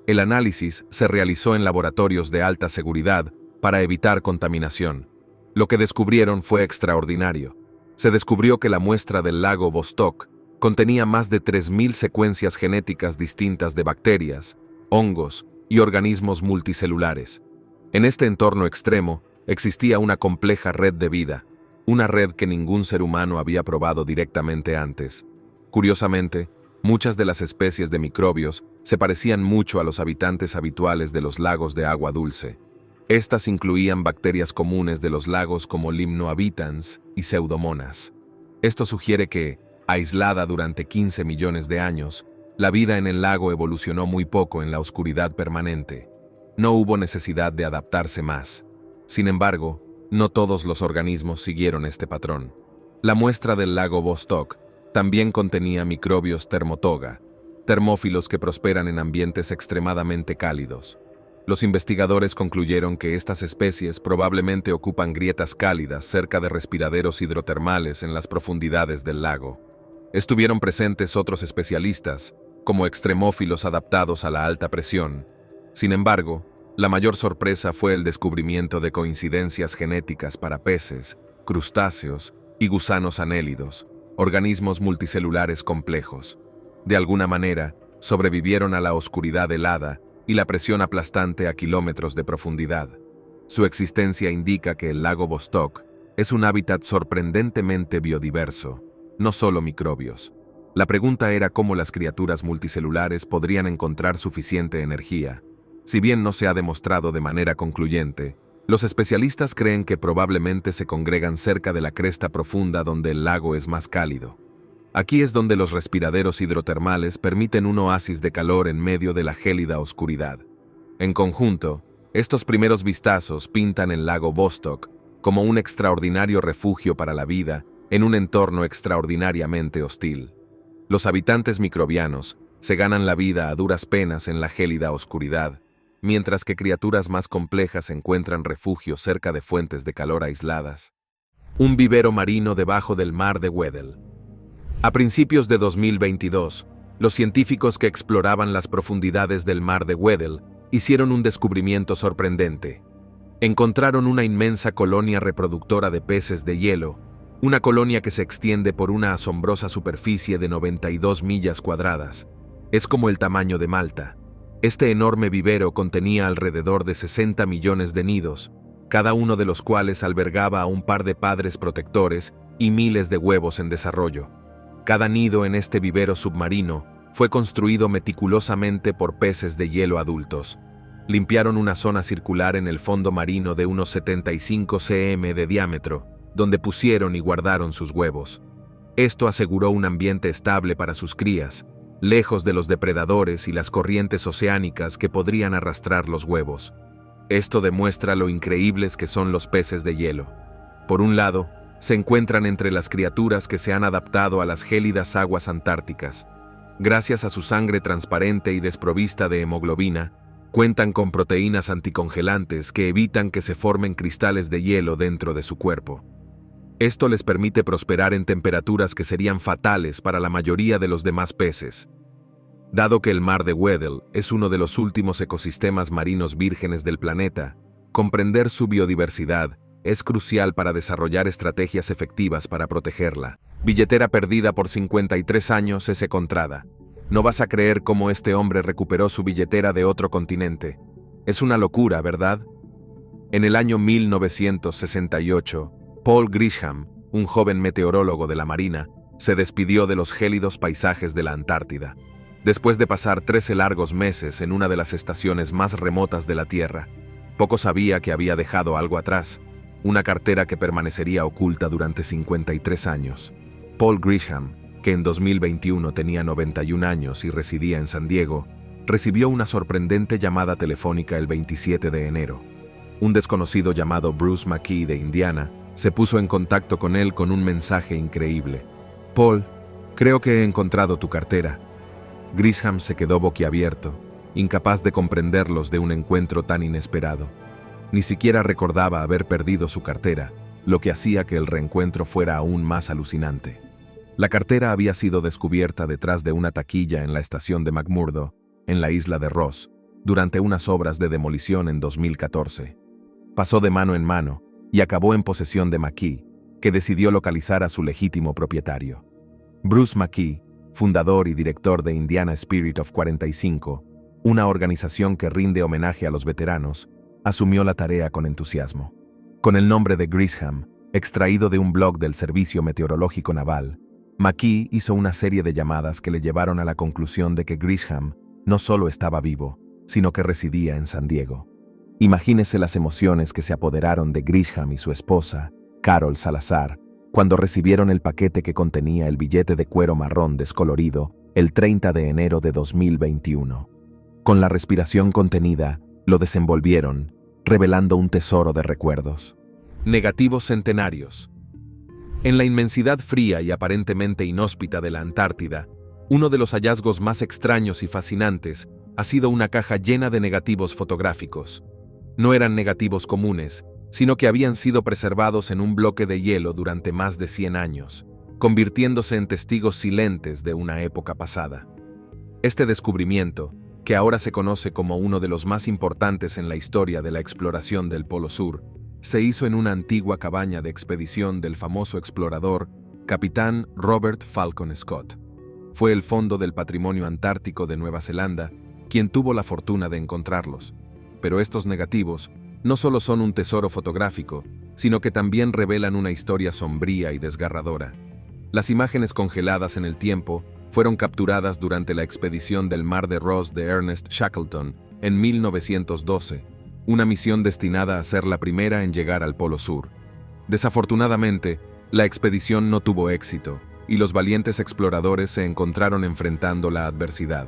El análisis se realizó en laboratorios de alta seguridad para evitar contaminación. Lo que descubrieron fue extraordinario. Se descubrió que la muestra del lago Vostok contenía más de 3.000 secuencias genéticas distintas de bacterias, hongos y organismos multicelulares. En este entorno extremo existía una compleja red de vida, una red que ningún ser humano había probado directamente antes. Curiosamente, muchas de las especies de microbios se parecían mucho a los habitantes habituales de los lagos de agua dulce. Estas incluían bacterias comunes de los lagos como Limnohabitans y Pseudomonas. Esto sugiere que, aislada durante 15 millones de años, la vida en el lago evolucionó muy poco en la oscuridad permanente. No hubo necesidad de adaptarse más. Sin embargo, no todos los organismos siguieron este patrón. La muestra del lago Vostok también contenía microbios termotoga, termófilos que prosperan en ambientes extremadamente cálidos. Los investigadores concluyeron que estas especies probablemente ocupan grietas cálidas cerca de respiraderos hidrotermales en las profundidades del lago. Estuvieron presentes otros especialistas, como extremófilos adaptados a la alta presión. Sin embargo, la mayor sorpresa fue el descubrimiento de coincidencias genéticas para peces, crustáceos y gusanos anélidos, organismos multicelulares complejos. De alguna manera, sobrevivieron a la oscuridad helada y la presión aplastante a kilómetros de profundidad. Su existencia indica que el lago Vostok es un hábitat sorprendentemente biodiverso, no solo microbios. La pregunta era cómo las criaturas multicelulares podrían encontrar suficiente energía. Si bien no se ha demostrado de manera concluyente, los especialistas creen que probablemente se congregan cerca de la cresta profunda donde el lago es más cálido. Aquí es donde los respiraderos hidrotermales permiten un oasis de calor en medio de la gélida oscuridad. En conjunto, estos primeros vistazos pintan el lago Vostok como un extraordinario refugio para la vida en un entorno extraordinariamente hostil. Los habitantes microbianos se ganan la vida a duras penas en la gélida oscuridad, mientras que criaturas más complejas encuentran refugio cerca de fuentes de calor aisladas. Un vivero marino debajo del mar de Weddell. A principios de 2022, los científicos que exploraban las profundidades del mar de Weddell hicieron un descubrimiento sorprendente. Encontraron una inmensa colonia reproductora de peces de hielo, una colonia que se extiende por una asombrosa superficie de 92 millas cuadradas. Es como el tamaño de Malta. Este enorme vivero contenía alrededor de 60 millones de nidos, cada uno de los cuales albergaba a un par de padres protectores y miles de huevos en desarrollo. Cada nido en este vivero submarino fue construido meticulosamente por peces de hielo adultos. Limpiaron una zona circular en el fondo marino de unos 75 cm de diámetro, donde pusieron y guardaron sus huevos. Esto aseguró un ambiente estable para sus crías, lejos de los depredadores y las corrientes oceánicas que podrían arrastrar los huevos. Esto demuestra lo increíbles que son los peces de hielo. Por un lado, se encuentran entre las criaturas que se han adaptado a las gélidas aguas antárticas. Gracias a su sangre transparente y desprovista de hemoglobina, cuentan con proteínas anticongelantes que evitan que se formen cristales de hielo dentro de su cuerpo. Esto les permite prosperar en temperaturas que serían fatales para la mayoría de los demás peces. Dado que el mar de Weddell es uno de los últimos ecosistemas marinos vírgenes del planeta, comprender su biodiversidad es crucial para desarrollar estrategias efectivas para protegerla. Billetera perdida por 53 años es encontrada. No vas a creer cómo este hombre recuperó su billetera de otro continente. Es una locura, ¿verdad? En el año 1968, Paul Grisham, un joven meteorólogo de la Marina, se despidió de los gélidos paisajes de la Antártida. Después de pasar 13 largos meses en una de las estaciones más remotas de la Tierra, poco sabía que había dejado algo atrás, una cartera que permanecería oculta durante 53 años. Paul Grisham, que en 2021 tenía 91 años y residía en San Diego, recibió una sorprendente llamada telefónica el 27 de enero. Un desconocido llamado Bruce McKee de Indiana se puso en contacto con él con un mensaje increíble. «Paul, creo que he encontrado tu cartera». Grisham se quedó boquiabierto, incapaz de comprenderlos de un encuentro tan inesperado. Ni siquiera recordaba haber perdido su cartera, lo que hacía que el reencuentro fuera aún más alucinante. La cartera había sido descubierta detrás de una taquilla en la estación de McMurdo, en la isla de Ross, durante unas obras de demolición en 2014. Pasó de mano en mano y acabó en posesión de McKee, que decidió localizar a su legítimo propietario. Bruce McKee, fundador y director de Indiana Spirit of 45, una organización que rinde homenaje a los veteranos, asumió la tarea con entusiasmo. Con el nombre de Grisham, extraído de un blog del Servicio Meteorológico Naval, McKee hizo una serie de llamadas que le llevaron a la conclusión de que Grisham no solo estaba vivo, sino que residía en San Diego. Imagínese las emociones que se apoderaron de Grisham y su esposa, Carol Salazar, cuando recibieron el paquete que contenía el billete de cuero marrón descolorido el 30 de enero de 2021. Con la respiración contenida, lo desenvolvieron, revelando un tesoro de recuerdos. Negativos centenarios. En la inmensidad fría y aparentemente inhóspita de la Antártida, uno de los hallazgos más extraños y fascinantes ha sido una caja llena de negativos fotográficos. No eran negativos comunes, sino que habían sido preservados en un bloque de hielo durante más de 100 años, convirtiéndose en testigos silentes de una época pasada. Este descubrimiento, que ahora se conoce como uno de los más importantes en la historia de la exploración del Polo Sur, se hizo en una antigua cabaña de expedición del famoso explorador, capitán Robert Falcon Scott. Fue el Fondo del Patrimonio Antártico de Nueva Zelanda quien tuvo la fortuna de encontrarlos. Pero estos negativos no solo son un tesoro fotográfico, sino que también revelan una historia sombría y desgarradora. Las imágenes congeladas en el tiempo fueron capturadas durante la expedición del Mar de Ross de Ernest Shackleton en 1912, una misión destinada a ser la primera en llegar al Polo Sur. Desafortunadamente, la expedición no tuvo éxito, y los valientes exploradores se encontraron enfrentando la adversidad.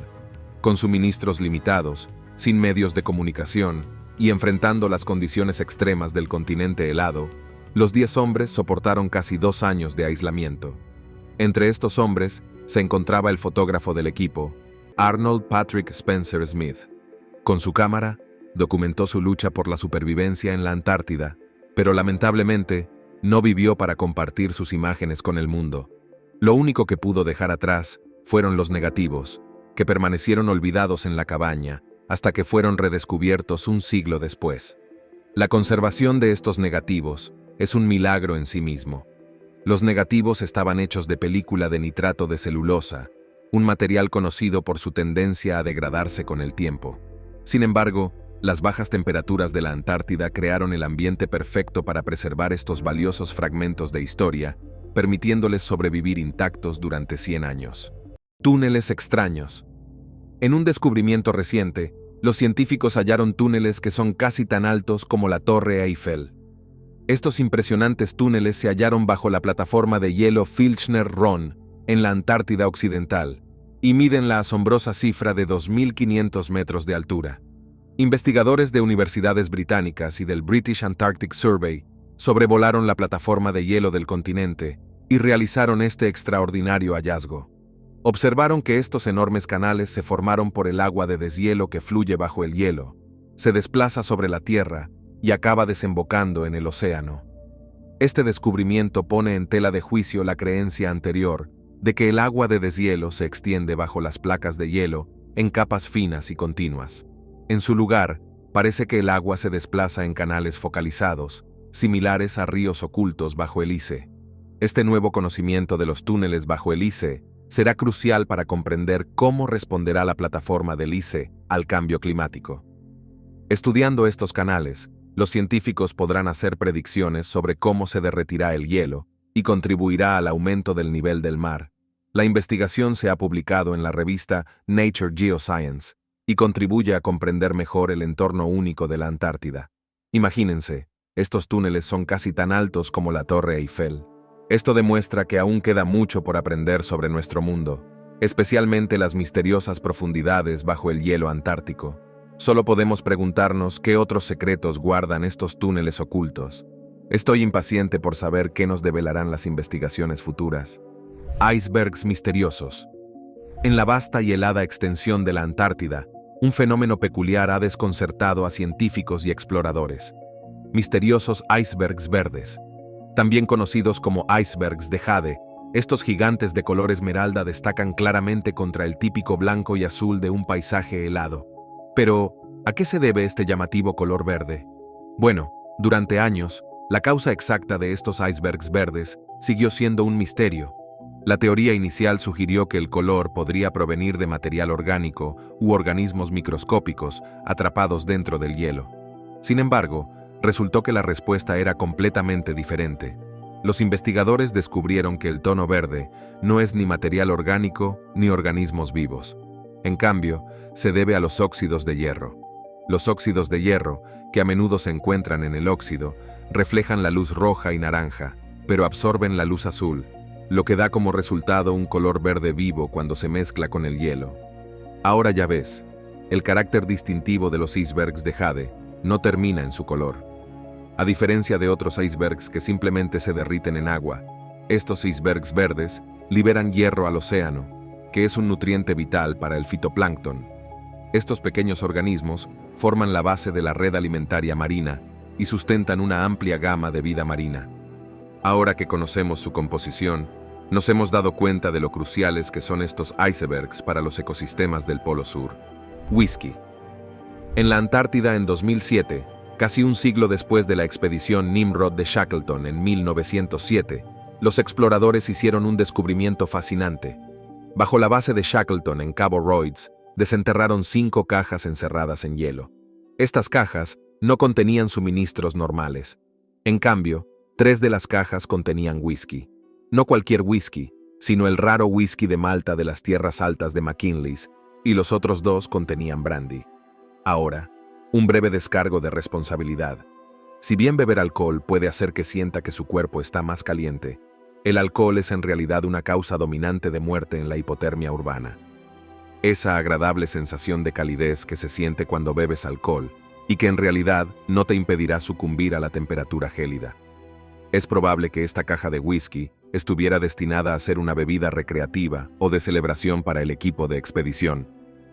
Con suministros limitados, sin medios de comunicación, y enfrentando las condiciones extremas del continente helado, los 10 hombres soportaron casi 2 años de aislamiento. Entre estos hombres se encontraba el fotógrafo del equipo, Arnold Patrick Spencer Smith. Con su cámara, documentó su lucha por la supervivencia en la Antártida, pero lamentablemente no vivió para compartir sus imágenes con el mundo. Lo único que pudo dejar atrás fueron los negativos, que permanecieron olvidados en la cabaña hasta que fueron redescubiertos un siglo después. La conservación de estos negativos es un milagro en sí mismo. Los negativos estaban hechos de película de nitrato de celulosa, un material conocido por su tendencia a degradarse con el tiempo. Sin embargo, las bajas temperaturas de la Antártida crearon el ambiente perfecto para preservar estos valiosos fragmentos de historia, permitiéndoles sobrevivir intactos durante 100 años. Túneles extraños. En un descubrimiento reciente, los científicos hallaron túneles que son casi tan altos como la Torre Eiffel. Estos impresionantes túneles se hallaron bajo la plataforma de hielo Filchner-Ronne, en la Antártida Occidental, y miden la asombrosa cifra de 2.500 metros de altura. Investigadores de universidades británicas y del British Antarctic Survey sobrevolaron la plataforma de hielo del continente y realizaron este extraordinario hallazgo. Observaron que estos enormes canales se formaron por el agua de deshielo que fluye bajo el hielo, se desplaza sobre la Tierra y acaba desembocando en el océano. Este descubrimiento pone en tela de juicio la creencia anterior de que el agua de deshielo se extiende bajo las placas de hielo en capas finas y continuas. En su lugar, parece que el agua se desplaza en canales focalizados, similares a ríos ocultos bajo el ICE. Este nuevo conocimiento de los túneles bajo el ICE será crucial para comprender cómo responderá la plataforma del ICE al cambio climático. Estudiando estos canales, los científicos podrán hacer predicciones sobre cómo se derretirá el hielo y contribuirá al aumento del nivel del mar. La investigación se ha publicado en la revista Nature Geoscience y contribuye a comprender mejor el entorno único de la Antártida. Imagínense, estos túneles son casi tan altos como la Torre Eiffel. Esto demuestra que aún queda mucho por aprender sobre nuestro mundo, especialmente las misteriosas profundidades bajo el hielo antártico. Solo podemos preguntarnos qué otros secretos guardan estos túneles ocultos. Estoy impaciente por saber qué nos develarán las investigaciones futuras. Icebergs misteriosos. En la vasta y helada extensión de la Antártida, un fenómeno peculiar ha desconcertado a científicos y exploradores. Misteriosos icebergs verdes. También conocidos como icebergs de jade, estos gigantes de color esmeralda destacan claramente contra el típico blanco y azul de un paisaje helado. Pero, ¿a qué se debe este llamativo color verde? Bueno, durante años, La causa exacta de estos icebergs verdes siguió siendo un misterio. La teoría inicial sugirió que el color podría provenir de material orgánico u organismos microscópicos atrapados dentro del hielo. Sin embargo, resultó que la respuesta era completamente diferente. Los investigadores descubrieron que el tono verde no es ni material orgánico ni organismos vivos. En cambio, se debe a los óxidos de hierro. Los óxidos de hierro, que a menudo se encuentran en el óxido, reflejan la luz roja y naranja, pero absorben la luz azul, lo que da como resultado un color verde vivo cuando se mezcla con el hielo. Ahora ya ves, el carácter distintivo de los icebergs de jade no termina en su color. A diferencia de otros icebergs que simplemente se derriten en agua, estos icebergs verdes liberan hierro al océano, que es un nutriente vital para el fitoplancton. Estos pequeños organismos forman la base de la red alimentaria marina y sustentan una amplia gama de vida marina. Ahora que conocemos su composición, nos hemos dado cuenta de lo cruciales que son estos icebergs para los ecosistemas del Polo Sur. Whisky. En la Antártida en 2007, casi un siglo después de la expedición Nimrod de Shackleton en 1907, los exploradores hicieron un descubrimiento fascinante. Bajo la base de Shackleton en Cabo Royds, desenterraron 5 cajas encerradas en hielo. Estas cajas no contenían suministros normales. En cambio, 3 de las cajas contenían whisky. No cualquier whisky, sino el raro whisky de Malta de las tierras altas de McKinley's, y los otros 2 contenían brandy. Ahora, un breve descargo de responsabilidad. Si bien beber alcohol puede hacer que sienta que su cuerpo está más caliente, el alcohol es en realidad una causa dominante de muerte en la hipotermia urbana. Esa agradable sensación de calidez que se siente cuando bebes alcohol y que en realidad no te impedirá sucumbir a la temperatura gélida. Es probable que esta caja de whisky estuviera destinada a ser una bebida recreativa o de celebración para el equipo de expedición.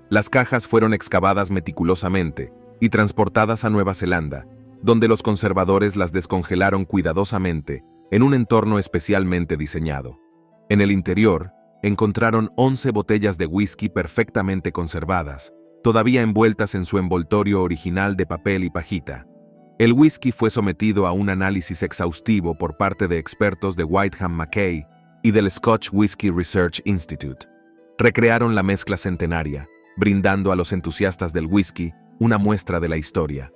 Las cajas fueron excavadas meticulosamente y transportadas a Nueva Zelanda, donde los conservadores las descongelaron cuidadosamente en un entorno especialmente diseñado. En el interior, encontraron 11 botellas de whisky perfectamente conservadas, todavía envueltas en su envoltorio original de papel y pajita. El whisky fue sometido a un análisis exhaustivo por parte de expertos de Whiteham Mackay y del Scotch Whisky Research Institute. Recrearon la mezcla centenaria, brindando a los entusiastas del whisky una muestra de la historia.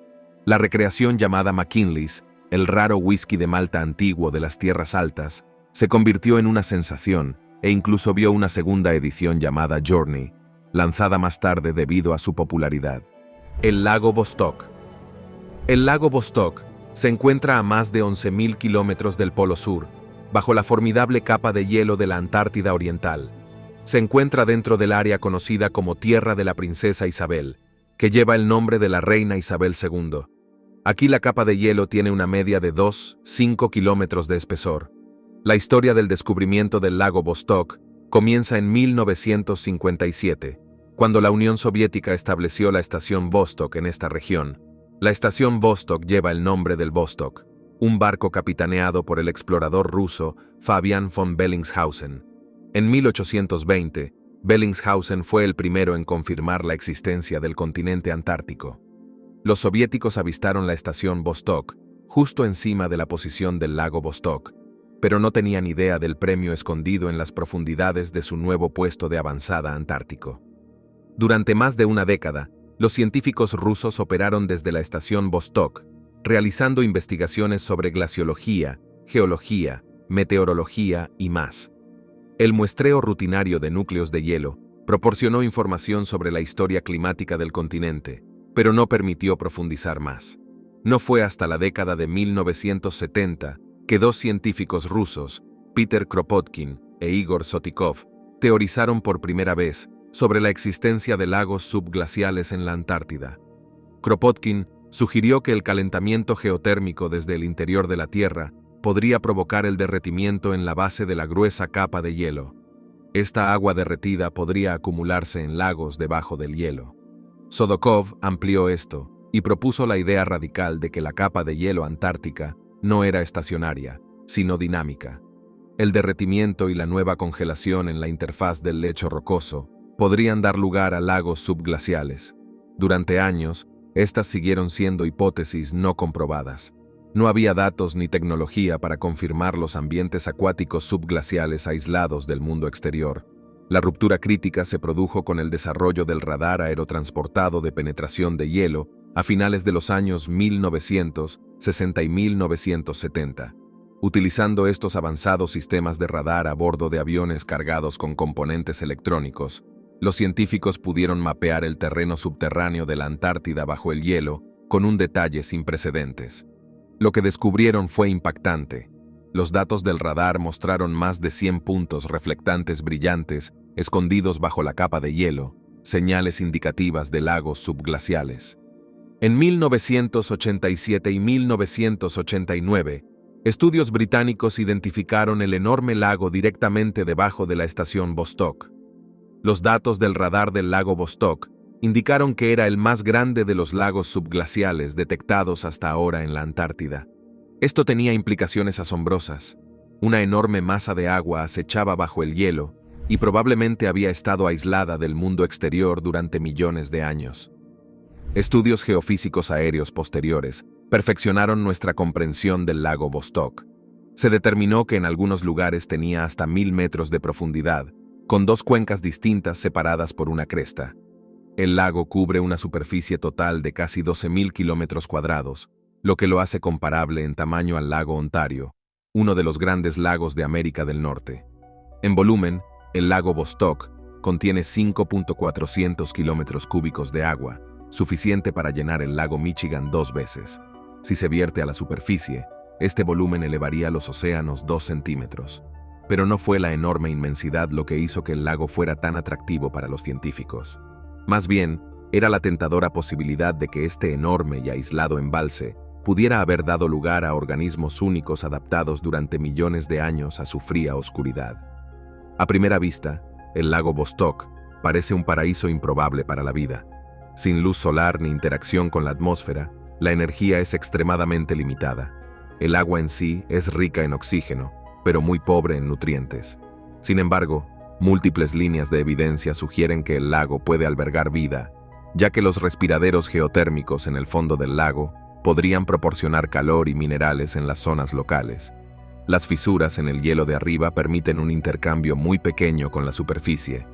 La recreación llamada McKinley's, el raro whisky de Malta antiguo de las tierras altas, se convirtió en una sensación e incluso vio una segunda edición llamada Journey, lanzada más tarde debido a su popularidad. El lago Vostok. El lago Vostok se encuentra a más de 11.000 kilómetros del Polo Sur, bajo la formidable capa de hielo de la Antártida Oriental. Se encuentra dentro del área conocida como Tierra de la Princesa Isabel, que lleva el nombre de la reina Isabel II. Aquí la capa de hielo tiene una media de 2,5 kilómetros de espesor. La historia del descubrimiento del lago Vostok comienza en 1957, cuando la Unión Soviética estableció la estación Vostok en esta región. La estación Vostok lleva el nombre del Vostok, un barco capitaneado por el explorador ruso Fabian von Bellingshausen. En 1820, Bellingshausen fue el primero en confirmar la existencia del continente antártico. Los soviéticos avistaron la estación Vostok, justo encima de la posición del lago Vostok, pero no tenían idea del premio escondido en las profundidades de su nuevo puesto de avanzada antártico. Durante más de una década, los científicos rusos operaron desde la estación Vostok, realizando investigaciones sobre glaciología, geología, meteorología y más. El muestreo rutinario de núcleos de hielo proporcionó información sobre la historia climática del continente, pero no permitió profundizar más. No fue hasta la década de 1970 que 2 científicos rusos, Peter Kropotkin e Igor Sotikov, teorizaron por primera vez sobre la existencia de lagos subglaciales en la Antártida. Kropotkin sugirió que el calentamiento geotérmico desde el interior de la Tierra podría provocar el derretimiento en la base de la gruesa capa de hielo. Esta agua derretida podría acumularse en lagos debajo del hielo. Sodokov amplió esto y propuso la idea radical de que la capa de hielo antártica no era estacionaria, sino dinámica. El derretimiento y la nueva congelación en la interfaz del lecho rocoso podrían dar lugar a lagos subglaciales. Durante años, estas siguieron siendo hipótesis no comprobadas. No había datos ni tecnología para confirmar los ambientes acuáticos subglaciales aislados del mundo exterior. La ruptura crítica se produjo con el desarrollo del radar aerotransportado de penetración de hielo a finales de los años 1960 y 1970. Utilizando estos avanzados sistemas de radar a bordo de aviones cargados con componentes electrónicos, los científicos pudieron mapear el terreno subterráneo de la Antártida bajo el hielo con un detalle sin precedentes. Lo que descubrieron fue impactante. Los datos del radar mostraron más de 100 puntos reflectantes brillantes escondidos bajo la capa de hielo, señales indicativas de lagos subglaciales. En 1987 y 1989, estudios británicos identificaron el enorme lago directamente debajo de la estación Vostok. Los datos del radar del lago Vostok indicaron que era el más grande de los lagos subglaciales detectados hasta ahora en la Antártida. Esto tenía implicaciones asombrosas. Una enorme masa de agua acechaba bajo el hielo y probablemente había estado aislada del mundo exterior durante millones de años. Estudios geofísicos aéreos posteriores perfeccionaron nuestra comprensión del lago Vostok. Se determinó que en algunos lugares tenía hasta 1000 metros de profundidad, con dos cuencas distintas separadas por una cresta. El lago cubre una superficie total de casi 12.000 kilómetros cuadrados, lo que lo hace comparable en tamaño al lago Ontario, uno de los grandes lagos de América del Norte. En volumen, el lago Vostok contiene 5.400 kilómetros cúbicos de agua, suficiente para llenar el lago Michigan 2 veces. Si se vierte a la superficie, este volumen elevaría los océanos 2 centímetros. Pero no fue la enorme inmensidad lo que hizo que el lago fuera tan atractivo para los científicos. Más bien, era la tentadora posibilidad de que este enorme y aislado embalse pudiera haber dado lugar a organismos únicos adaptados durante millones de años a su fría oscuridad. A primera vista, el lago Vostok parece un paraíso improbable para la vida. Sin luz solar ni interacción con la atmósfera, la energía es extremadamente limitada. El agua en sí es rica en oxígeno, pero muy pobre en nutrientes. Sin embargo, múltiples líneas de evidencia sugieren que el lago puede albergar vida, ya que los respiraderos geotérmicos en el fondo del lago podrían proporcionar calor y minerales en las zonas locales. Las fisuras en el hielo de arriba permiten un intercambio muy pequeño con la superficie.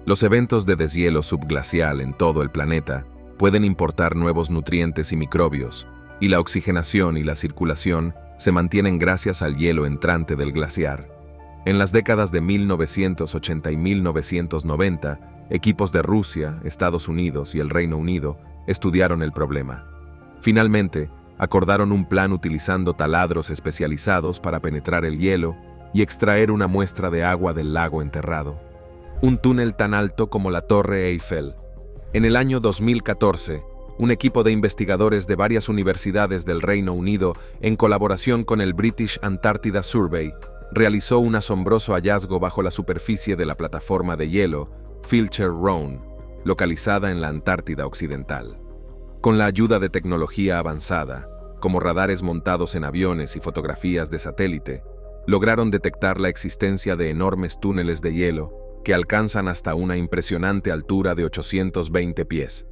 Los eventos de deshielo subglacial en todo el planeta pueden importar nuevos nutrientes y microbios, y la oxigenación y la circulación se mantienen gracias al hielo entrante del glaciar. En las décadas de 1980 y 1990, equipos de Rusia, Estados Unidos y el Reino Unido estudiaron el problema. Finalmente, acordaron un plan utilizando taladros especializados para penetrar el hielo y extraer una muestra de agua del lago enterrado. Un túnel tan alto como la Torre Eiffel. En el año 2014, un equipo de investigadores de varias universidades del Reino Unido, en colaboración con el British Antarctica Survey, realizó un asombroso hallazgo bajo la superficie de la plataforma de hielo Filcher Rhone, localizada en la Antártida Occidental. Con la ayuda de tecnología avanzada, como radares montados en aviones y fotografías de satélite, lograron detectar la existencia de enormes túneles de hielo que alcanzan hasta una impresionante altura de 820 pies.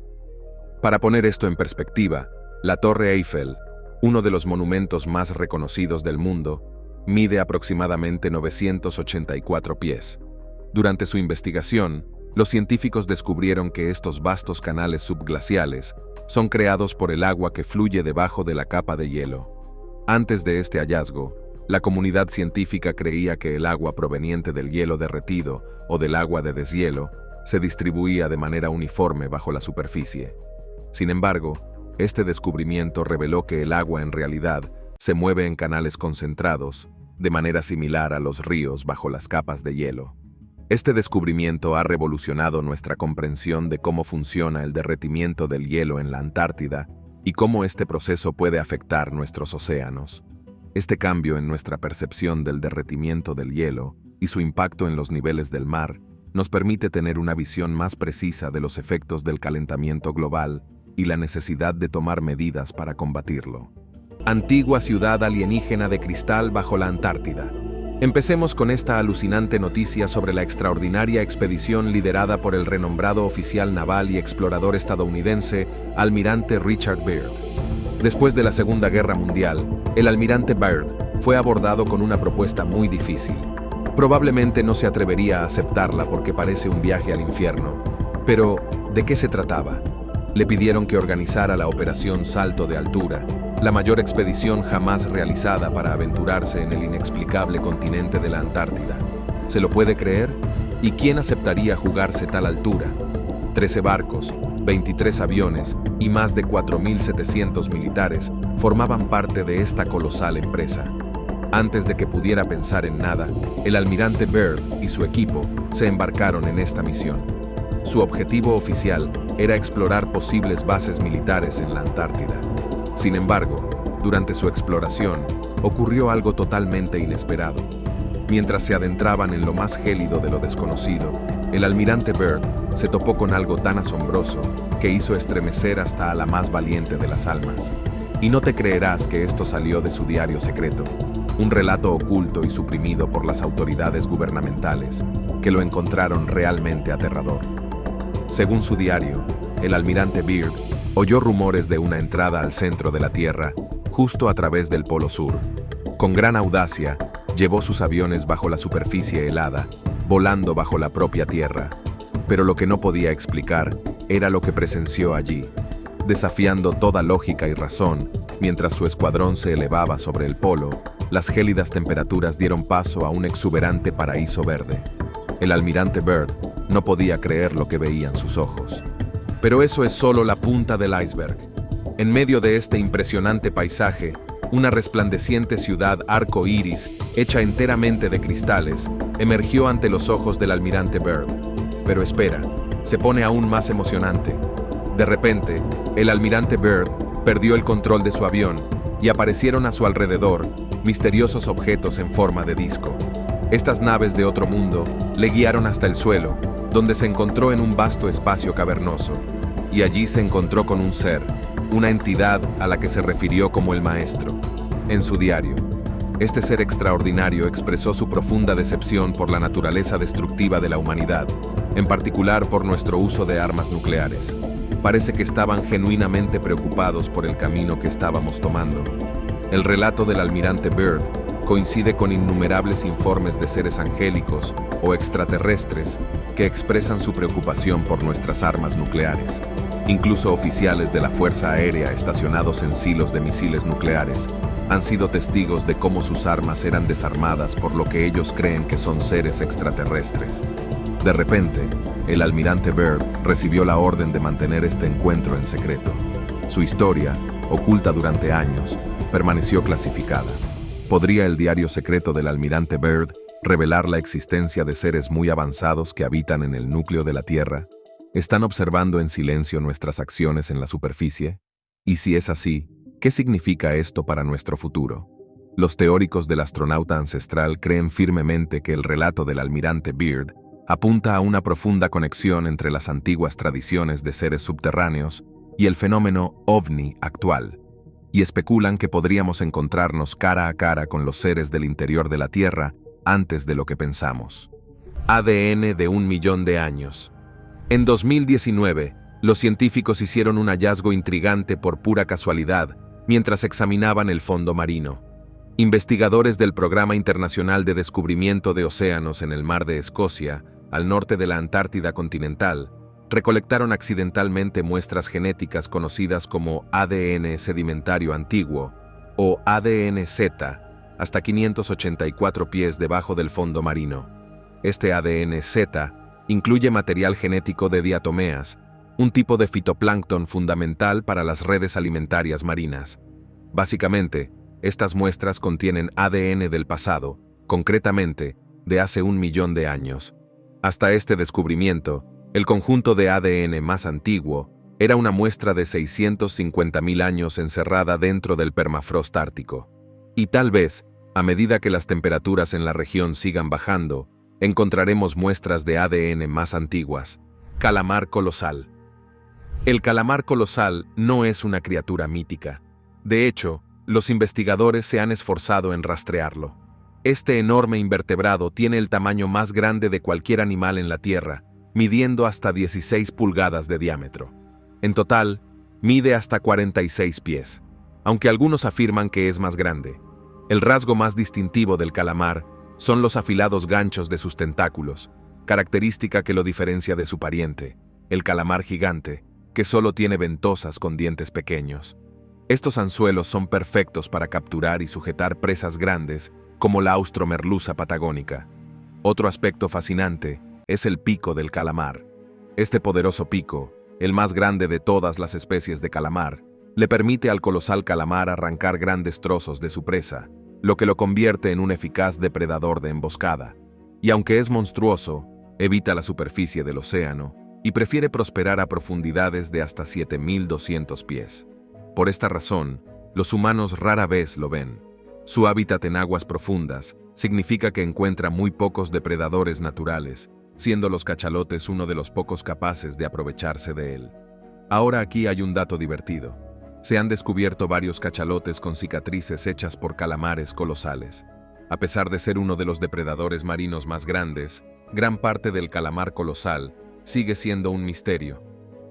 Para poner esto en perspectiva, la Torre Eiffel, uno de los monumentos más reconocidos del mundo, mide aproximadamente 984 pies. Durante su investigación, los científicos descubrieron que estos vastos canales subglaciales son creados por el agua que fluye debajo de la capa de hielo. Antes de este hallazgo, la comunidad científica creía que el agua proveniente del hielo derretido o del agua de deshielo se distribuía de manera uniforme bajo la superficie. Sin embargo, este descubrimiento reveló que el agua en realidad se mueve en canales concentrados, de manera similar a los ríos bajo las capas de hielo. Este descubrimiento ha revolucionado nuestra comprensión de cómo funciona el derretimiento del hielo en la Antártida y cómo este proceso puede afectar nuestros océanos. Este cambio en nuestra percepción del derretimiento del hielo y su impacto en los niveles del mar nos permite tener una visión más precisa de los efectos del calentamiento global y la necesidad de tomar medidas para combatirlo. Antigua ciudad alienígena de cristal bajo la Antártida. Empecemos con esta alucinante noticia sobre la extraordinaria expedición liderada por el renombrado oficial naval y explorador estadounidense, almirante Richard Byrd. Después de la Segunda Guerra Mundial, el almirante Byrd fue abordado con una propuesta muy difícil. Probablemente no se atrevería a aceptarla porque parece un viaje al infierno. Pero, ¿de qué se trataba? Le pidieron que organizara la Operación Salto de Altura, la mayor expedición jamás realizada para aventurarse en el inexplicable continente de la Antártida. ¿Se lo puede creer? ¿Y quién aceptaría jugarse tal altura? 13 barcos, 23 aviones y más de 4.700 militares formaban parte de esta colosal empresa. Antes de que pudiera pensar en nada, el almirante Byrd y su equipo se embarcaron en esta misión. Su objetivo oficial era explorar posibles bases militares en la Antártida. Sin embargo, durante su exploración, ocurrió algo totalmente inesperado. Mientras se adentraban en lo más gélido de lo desconocido, el almirante Byrd se topó con algo tan asombroso que hizo estremecer hasta a la más valiente de las almas. Y no te creerás que esto salió de su diario secreto, un relato oculto y suprimido por las autoridades gubernamentales, que lo encontraron realmente aterrador. Según su diario, el almirante Byrd oyó rumores de una entrada al centro de la Tierra, justo a través del Polo Sur. Con gran audacia, llevó sus aviones bajo la superficie helada, volando bajo la propia Tierra. Pero lo que no podía explicar era lo que presenció allí. Desafiando toda lógica y razón, mientras su escuadrón se elevaba sobre el polo, las gélidas temperaturas dieron paso a un exuberante paraíso verde. El almirante Byrd no podía creer lo que veían sus ojos. Pero eso es solo la punta del iceberg. En medio de este impresionante paisaje, una resplandeciente ciudad arco iris, hecha enteramente de cristales, emergió ante los ojos del almirante Byrd. Pero espera, se pone aún más emocionante. De repente, el almirante Byrd perdió el control de su avión y aparecieron a su alrededor misteriosos objetos en forma de disco. Estas naves de otro mundo le guiaron hasta el suelo, donde se encontró en un vasto espacio cavernoso, y allí se encontró con un ser, una entidad a la que se refirió como el Maestro. En su diario, este ser extraordinario expresó su profunda decepción por la naturaleza destructiva de la humanidad, en particular por nuestro uso de armas nucleares. Parece que estaban genuinamente preocupados por el camino que estábamos tomando. El relato del almirante Byrd coincide con innumerables informes de seres angélicos o extraterrestres que expresan su preocupación por nuestras armas nucleares. Incluso oficiales de la Fuerza Aérea estacionados en silos de misiles nucleares han sido testigos de cómo sus armas eran desarmadas por lo que ellos creen que son seres extraterrestres. De repente, el almirante Byrd recibió la orden de mantener este encuentro en secreto. Su historia, oculta durante años, permaneció clasificada. ¿Podría el diario secreto del almirante Byrd revelar la existencia de seres muy avanzados que habitan en el núcleo de la Tierra? ¿Están observando en silencio nuestras acciones en la superficie? Y si es así, ¿qué significa esto para nuestro futuro? Los teóricos del astronauta ancestral creen firmemente que el relato del almirante Byrd apunta a una profunda conexión entre las antiguas tradiciones de seres subterráneos y el fenómeno OVNI actual, y especulan que podríamos encontrarnos cara a cara con los seres del interior de la Tierra antes de lo que pensamos. ADN de 1 millón de años. En 2019, los científicos hicieron un hallazgo intrigante por pura casualidad mientras examinaban el fondo marino. Investigadores del Programa Internacional de Descubrimiento de Océanos en el Mar de Escocia, al norte de la Antártida continental, recolectaron accidentalmente muestras genéticas conocidas como ADN sedimentario antiguo, o ADN-Z, hasta 584 pies debajo del fondo marino. Este ADN-Z incluye material genético de diatomeas, un tipo de fitoplancton fundamental para las redes alimentarias marinas. Básicamente, estas muestras contienen ADN del pasado, concretamente, de hace 1 millón de años. Hasta este descubrimiento, el conjunto de ADN más antiguo era una muestra de 650.000 años encerrada dentro del permafrost ártico. Y tal vez, a medida que las temperaturas en la región sigan bajando, encontraremos muestras de ADN más antiguas. Calamar colosal. El calamar colosal no es una criatura mítica. De hecho, los investigadores se han esforzado en rastrearlo. Este enorme invertebrado tiene el tamaño más grande de cualquier animal en la Tierra, midiendo hasta 16 pulgadas de diámetro. En total, mide hasta 46 pies. aunque algunos afirman que es más grande. El rasgo más distintivo del calamar son los afilados ganchos de sus tentáculos, característica que lo diferencia de su pariente, el calamar gigante, que solo tiene ventosas con dientes pequeños. Estos anzuelos son perfectos para capturar y sujetar presas grandes como la austromerluza patagónica. Otro aspecto fascinante es el pico del calamar. Este poderoso pico, el más grande de todas las especies de calamar, le permite al colosal calamar arrancar grandes trozos de su presa, lo que lo convierte en un eficaz depredador de emboscada. Y aunque es monstruoso, evita la superficie del océano y prefiere prosperar a profundidades de hasta 7.200 pies. Por esta razón, los humanos rara vez lo ven. Su hábitat en aguas profundas significa que encuentra muy pocos depredadores naturales, siendo los cachalotes uno de los pocos capaces de aprovecharse de él. Ahora aquí hay un dato divertido. Se han descubierto varios cachalotes con cicatrices hechas por calamares colosales. A pesar de ser uno de los depredadores marinos más grandes, gran parte del calamar colosal sigue siendo un misterio.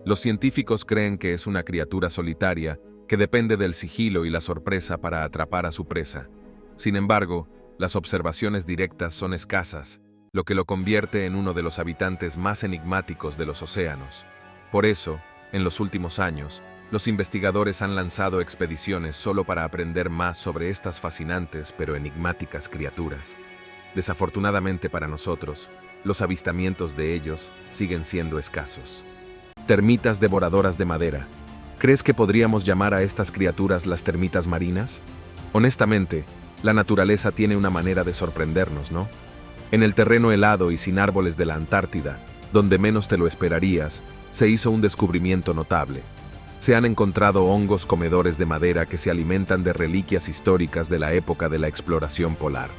Los científicos creen que es una criatura solitaria que depende del sigilo y la sorpresa para atrapar a su presa. Sin embargo, las observaciones directas son escasas, lo que lo convierte en uno de los habitantes más enigmáticos de los océanos. Por eso, en los últimos años, los investigadores han lanzado expediciones solo para aprender más sobre estas fascinantes pero enigmáticas criaturas. Desafortunadamente para nosotros, los avistamientos de ellos siguen siendo escasos. Termitas devoradoras de madera. ¿Crees que podríamos llamar a estas criaturas las termitas marinas? Honestamente, la naturaleza tiene una manera de sorprendernos, ¿no? En el terreno helado y sin árboles de la Antártida, donde menos te lo esperarías, se hizo un descubrimiento notable. Se han encontrado hongos comedores de madera que se alimentan de reliquias históricas de la época de la exploración polar.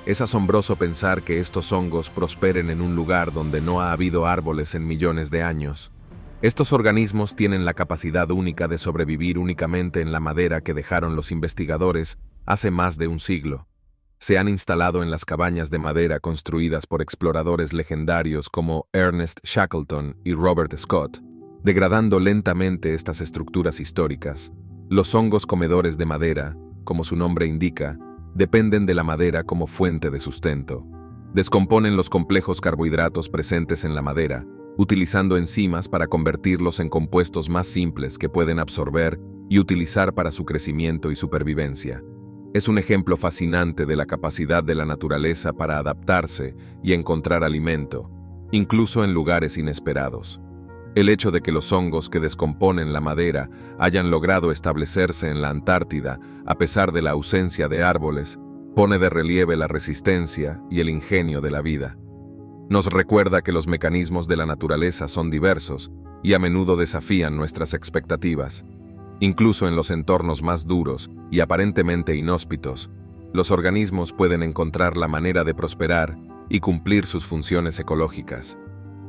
Es asombroso pensar que estos hongos prosperen en un lugar donde no ha habido árboles en millones de años. Estos organismos tienen la capacidad única de sobrevivir únicamente en la madera que dejaron los investigadores hace más de un siglo. Se han instalado en las cabañas de madera construidas por exploradores legendarios como Ernest Shackleton y Robert Scott, degradando lentamente estas estructuras históricas. Los hongos comedores de madera, como su nombre indica, dependen de la madera como fuente de sustento. Descomponen los complejos carbohidratos presentes en la madera, utilizando enzimas para convertirlos en compuestos más simples que pueden absorber y utilizar para su crecimiento y supervivencia. Es un ejemplo fascinante de la capacidad de la naturaleza para adaptarse y encontrar alimento, incluso en lugares inesperados. El hecho de que los hongos que descomponen la madera hayan logrado establecerse en la Antártida a pesar de la ausencia de árboles, pone de relieve la resistencia y el ingenio de la vida. Nos recuerda que los mecanismos de la naturaleza son diversos y a menudo desafían nuestras expectativas. Incluso en los entornos más duros y aparentemente inhóspitos, los organismos pueden encontrar la manera de prosperar y cumplir sus funciones ecológicas.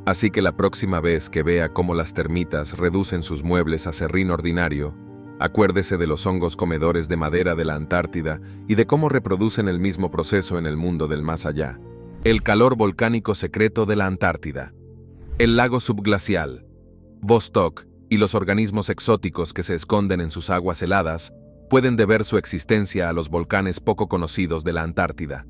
Así que la próxima vez que vea cómo las termitas reducen sus muebles a serrín ordinario, acuérdese de los hongos comedores de madera de la Antártida y de cómo reproducen el mismo proceso en el mundo del más allá. El calor volcánico secreto de la Antártida. El lago subglacial, Vostok y los organismos exóticos que se esconden en sus aguas heladas pueden deber su existencia a los volcanes poco conocidos de la Antártida.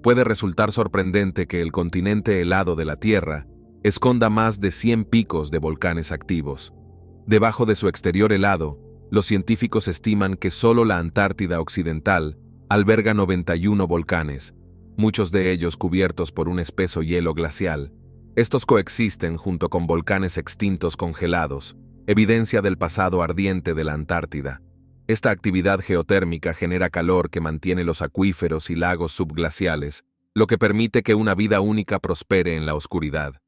Puede resultar sorprendente que el continente helado de la Tierra esconda más de 100 picos de volcanes activos. Debajo de su exterior helado, los científicos estiman que solo la Antártida Occidental alberga 91 volcanes, muchos de ellos cubiertos por un espeso hielo glacial. Estos coexisten junto con volcanes extintos congelados, evidencia del pasado ardiente de la Antártida. Esta actividad geotérmica genera calor que mantiene los acuíferos y lagos subglaciales, lo que permite que una vida única prospere en la oscuridad.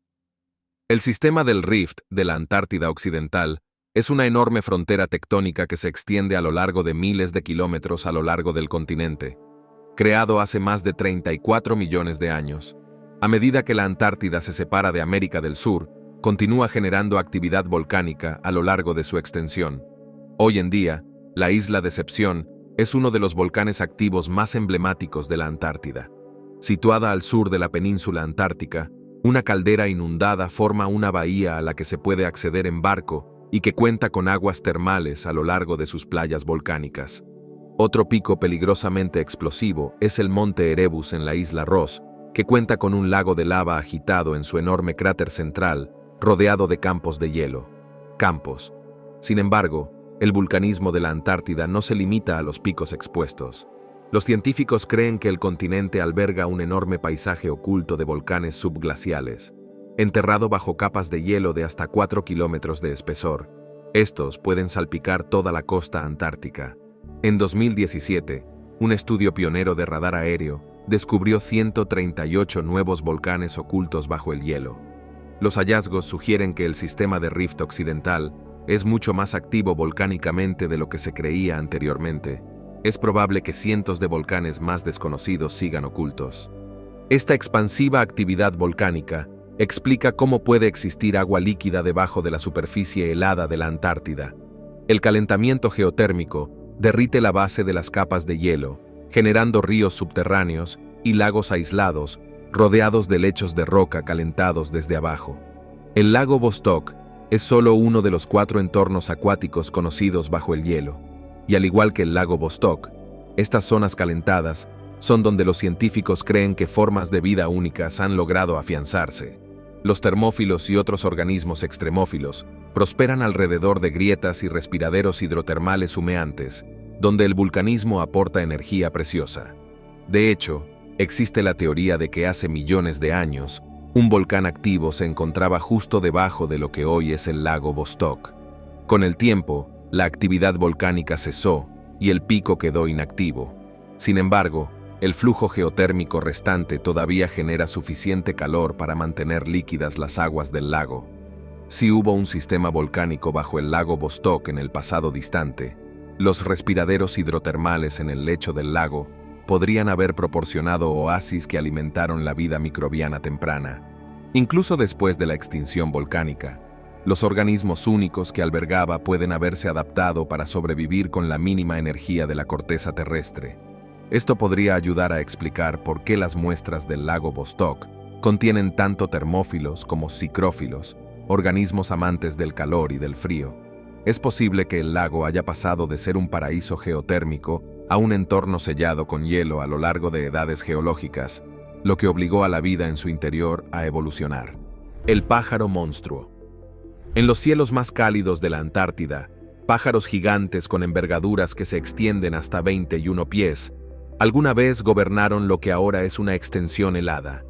El sistema del Rift de la Antártida Occidental es una enorme frontera tectónica que se extiende a lo largo de miles de kilómetros a lo largo del continente, creado hace más de 34 millones de años. A medida que la Antártida se separa de América del Sur, continúa generando actividad volcánica a lo largo de su extensión. Hoy en día, la isla Decepción es uno de los volcanes activos más emblemáticos de la Antártida. Situada al sur de la península antártica, una caldera inundada forma una bahía a la que se puede acceder en barco y que cuenta con aguas termales a lo largo de sus playas volcánicas. Otro pico peligrosamente explosivo es el monte Erebus en la isla Ross, que cuenta con un lago de lava agitado en su enorme cráter central, rodeado de campos de hielo. Campos. Sin embargo, el vulcanismo de la Antártida no se limita a los picos expuestos. Los científicos creen que el continente alberga un enorme paisaje oculto de volcanes subglaciales, enterrado bajo capas de hielo de hasta 4 kilómetros de espesor. Estos pueden salpicar toda la costa antártica. En 2017, un estudio pionero de radar aéreo descubrió 138 nuevos volcanes ocultos bajo el hielo. Los hallazgos sugieren que el sistema de Rift Occidental es mucho más activo volcánicamente de lo que se creía anteriormente. Es probable que cientos de volcanes más desconocidos sigan ocultos. Esta expansiva actividad volcánica explica cómo puede existir agua líquida debajo de la superficie helada de la Antártida. El calentamiento geotérmico derrite la base de las capas de hielo, generando ríos subterráneos y lagos aislados, rodeados de lechos de roca calentados desde abajo. El lago Vostok es solo uno de los 4 entornos acuáticos conocidos bajo el hielo, y al igual que el lago Vostok, estas zonas calentadas son donde los científicos creen que formas de vida únicas han logrado afianzarse. Los termófilos y otros organismos extremófilos prosperan alrededor de grietas y respiraderos hidrotermales humeantes, donde el vulcanismo aporta energía preciosa. De hecho, existe la teoría de que hace millones de años, un volcán activo se encontraba justo debajo de lo que hoy es el lago Vostok. Con el tiempo, la actividad volcánica cesó y el pico quedó inactivo. Sin embargo, el flujo geotérmico restante todavía genera suficiente calor para mantener líquidas las aguas del lago. Si hubo un sistema volcánico bajo el lago Vostok en el pasado distante, los respiraderos hidrotermales en el lecho del lago podrían haber proporcionado oasis que alimentaron la vida microbiana temprana. Incluso después de la extinción volcánica, los organismos únicos que albergaba pueden haberse adaptado para sobrevivir con la mínima energía de la corteza terrestre. Esto podría ayudar a explicar por qué las muestras del lago Vostok contienen tanto termófilos como psicrófilos, organismos amantes del calor y del frío. Es posible que el lago haya pasado de ser un paraíso geotérmico a un entorno sellado con hielo a lo largo de edades geológicas, lo que obligó a la vida en su interior a evolucionar. El pájaro monstruo. En los cielos más cálidos de la Antártida, pájaros gigantes con envergaduras que se extienden hasta 21 pies, alguna vez gobernaron lo que ahora es una extensión helada.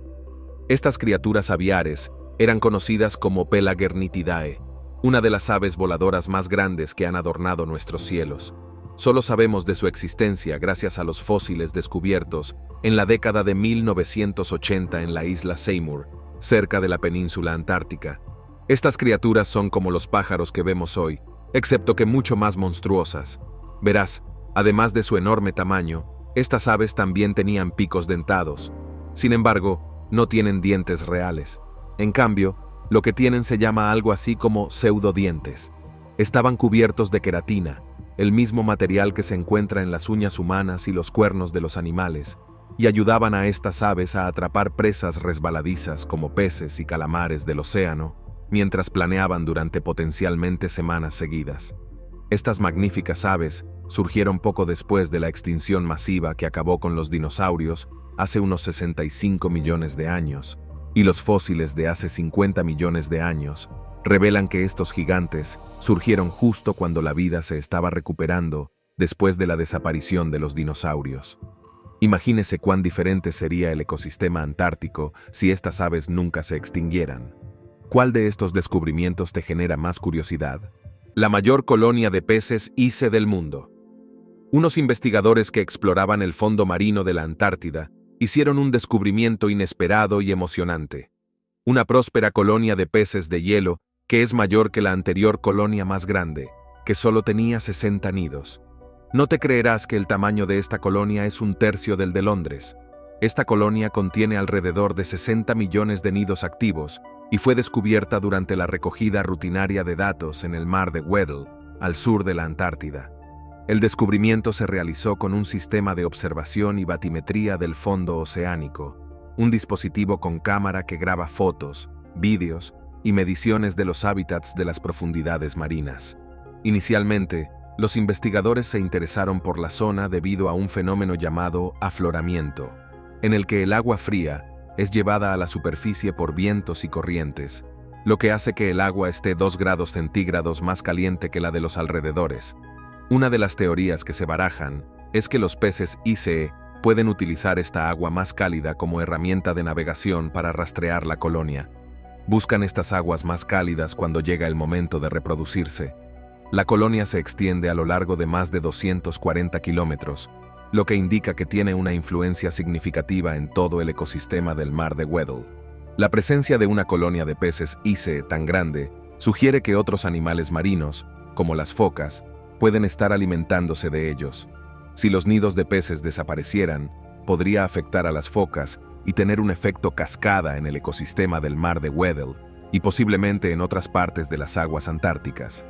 Estas criaturas aviares eran conocidas como Pelagernithidae, una de las aves voladoras más grandes que han adornado nuestros cielos. Solo sabemos de su existencia gracias a los fósiles descubiertos en la década de 1980 en la isla Seymour, cerca de la península antártica. Estas criaturas son como los pájaros que vemos hoy, excepto que mucho más monstruosas. Verás, además de su enorme tamaño, estas aves también tenían picos dentados. Sin embargo, no tienen dientes reales. En cambio, lo que tienen se llama algo así como pseudodientes. Estaban cubiertos de queratina, el mismo material que se encuentra en las uñas humanas y los cuernos de los animales, y ayudaban a estas aves a atrapar presas resbaladizas como peces y calamares del océano, mientras planeaban durante potencialmente semanas seguidas. Estas magníficas aves surgieron poco después de la extinción masiva que acabó con los dinosaurios hace unos 65 millones de años, y los fósiles de hace 50 millones de años revelan que estos gigantes surgieron justo cuando la vida se estaba recuperando después de la desaparición de los dinosaurios. Imagínese cuán diferente sería el ecosistema antártico si estas aves nunca se extinguieran. ¿Cuál de estos descubrimientos te genera más curiosidad? La mayor colonia de peces ICE del mundo. Unos investigadores que exploraban el fondo marino de la Antártida hicieron un descubrimiento inesperado y emocionante. Una próspera colonia de peces de hielo que es mayor que la anterior colonia más grande, que solo tenía 60 nidos. No te creerás que el tamaño de esta colonia es un tercio del de Londres. Esta colonia contiene alrededor de 60 millones de nidos activos y fue descubierta durante la recogida rutinaria de datos en el mar de Weddell, al sur de la Antártida. El descubrimiento se realizó con un sistema de observación y batimetría del fondo oceánico, un dispositivo con cámara que graba fotos, vídeos y mediciones de los hábitats de las profundidades marinas. Inicialmente, los investigadores se interesaron por la zona debido a un fenómeno llamado afloramiento, en el que el agua fría es llevada a la superficie por vientos y corrientes, lo que hace que el agua esté 2 grados centígrados más caliente que la de los alrededores. Una de las teorías que se barajan es que los peces ICE pueden utilizar esta agua más cálida como herramienta de navegación para rastrear la colonia. Buscan estas aguas más cálidas cuando llega el momento de reproducirse. La colonia se extiende a lo largo de más de 240 kilómetros, lo que indica que tiene una influencia significativa en todo el ecosistema del mar de Weddell. La presencia de una colonia de peces ICE tan grande sugiere que otros animales marinos, como las focas, pueden estar alimentándose de ellos. Si los nidos de peces desaparecieran, podría afectar a las focas y tener un efecto cascada en el ecosistema del mar de Weddell y posiblemente en otras partes de las aguas antárticas.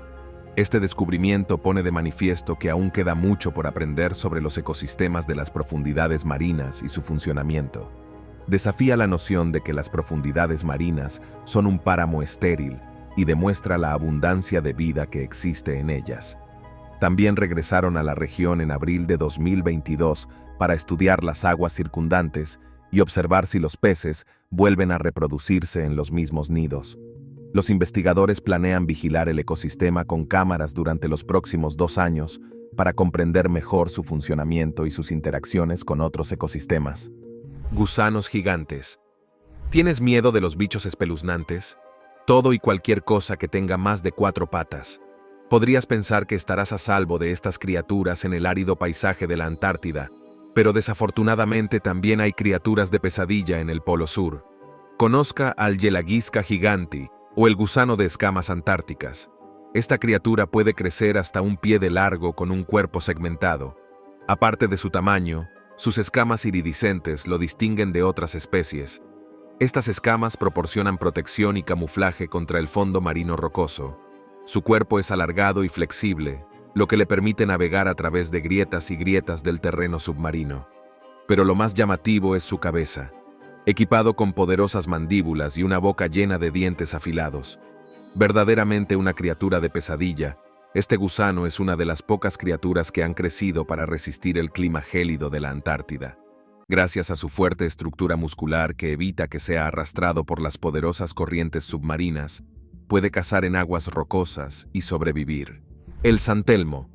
Este descubrimiento pone de manifiesto que aún queda mucho por aprender sobre los ecosistemas de las profundidades marinas y su funcionamiento. Desafía la noción de que las profundidades marinas son un páramo estéril y demuestra la abundancia de vida que existe en ellas. También regresaron a la región en abril de 2022 para estudiar las aguas circundantes y observar si los peces vuelven a reproducirse en los mismos nidos. Los investigadores planean vigilar el ecosistema con cámaras durante los próximos 2 años para comprender mejor su funcionamiento y sus interacciones con otros ecosistemas. Gusanos gigantes. ¿Tienes miedo de los bichos espeluznantes? Todo y cualquier cosa que tenga más de 4 patas. Podrías pensar que estarás a salvo de estas criaturas en el árido paisaje de la Antártida, pero desafortunadamente también hay criaturas de pesadilla en el Polo Sur. Conozca al Yelaguisca giganti, o el gusano de escamas antárticas. Esta criatura puede crecer hasta 1 pie de largo con un cuerpo segmentado. Aparte de su tamaño, sus escamas iridiscentes lo distinguen de otras especies. Estas escamas proporcionan protección y camuflaje contra el fondo marino rocoso. Su cuerpo es alargado y flexible, lo que le permite navegar a través de grietas y grietas del terreno submarino. Pero lo más llamativo es su cabeza, equipado con poderosas mandíbulas y una boca llena de dientes afilados. Verdaderamente una criatura de pesadilla, este gusano es una de las pocas criaturas que han crecido para resistir el clima gélido de la Antártida. Gracias a su fuerte estructura muscular que evita que sea arrastrado por las poderosas corrientes submarinas, puede cazar en aguas rocosas y sobrevivir. El San Telmo.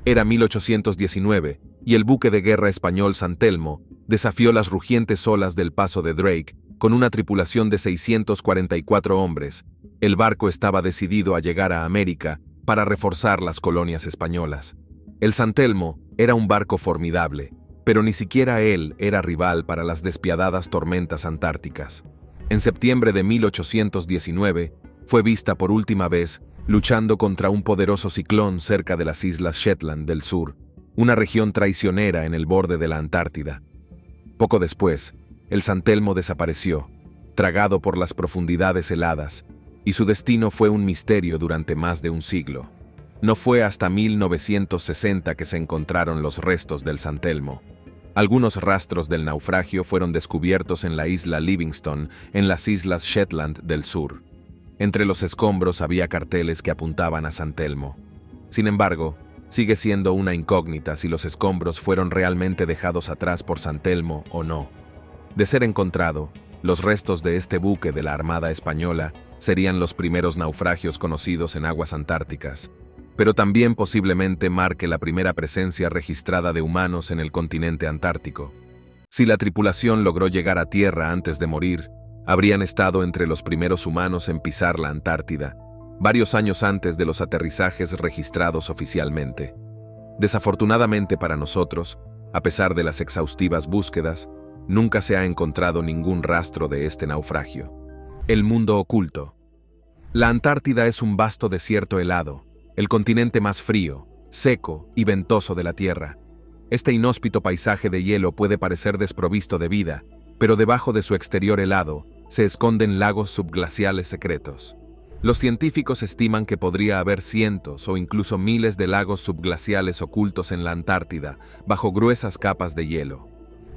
Era 1819 y el buque de guerra español San Telmo desafió las rugientes olas del paso de Drake con una tripulación de 644 hombres. El barco estaba decidido a llegar a América para reforzar las colonias españolas. El San Telmo era un barco formidable, pero ni siquiera él era rival para las despiadadas tormentas antárticas. En septiembre de 1819, fue vista por última vez luchando contra un poderoso ciclón cerca de las islas Shetland del Sur, una región traicionera en el borde de la Antártida. Poco después, el San Telmo desapareció, tragado por las profundidades heladas, y su destino fue un misterio durante más de un siglo. No fue hasta 1960 que se encontraron los restos del San Telmo. Algunos rastros del naufragio fueron descubiertos en la isla Livingston, en las islas Shetland del Sur. Entre los escombros había carteles que apuntaban a San Telmo. Sin embargo, sigue siendo una incógnita si los escombros fueron realmente dejados atrás por San Telmo o no. De ser encontrado, los restos de este buque de la Armada Española serían los primeros naufragios conocidos en aguas antárticas, pero también posiblemente marque la primera presencia registrada de humanos en el continente antártico. Si la tripulación logró llegar a tierra antes de morir, habrían estado entre los primeros humanos en pisar la Antártida, varios años antes de los aterrizajes registrados oficialmente. Desafortunadamente para nosotros, a pesar de las exhaustivas búsquedas, nunca se ha encontrado ningún rastro de este naufragio. El mundo oculto. La Antártida es un vasto desierto helado, el continente más frío, seco y ventoso de la Tierra. Este inhóspito paisaje de hielo puede parecer desprovisto de vida, pero debajo de su exterior helado se esconden lagos subglaciales secretos. Los científicos estiman que podría haber cientos o incluso miles de lagos subglaciales ocultos en la Antártida, bajo gruesas capas de hielo.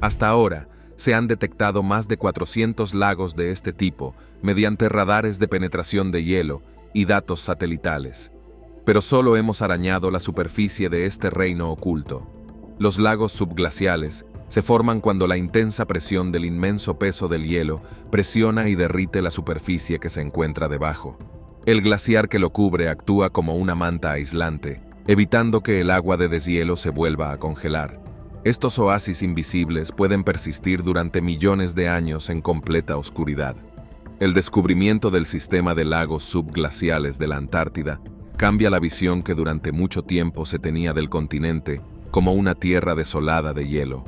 Hasta ahora, se han detectado más de 400 lagos de este tipo mediante radares de penetración de hielo y datos satelitales. Pero solo hemos arañado la superficie de este reino oculto. Los lagos subglaciales se forman cuando la intensa presión del inmenso peso del hielo presiona y derrite la superficie que se encuentra debajo. El glaciar que lo cubre actúa como una manta aislante, evitando que el agua de deshielo se vuelva a congelar. Estos oasis invisibles pueden persistir durante millones de años en completa oscuridad. El descubrimiento del sistema de lagos subglaciales de la Antártida cambia la visión que durante mucho tiempo se tenía del continente como una tierra desolada de hielo.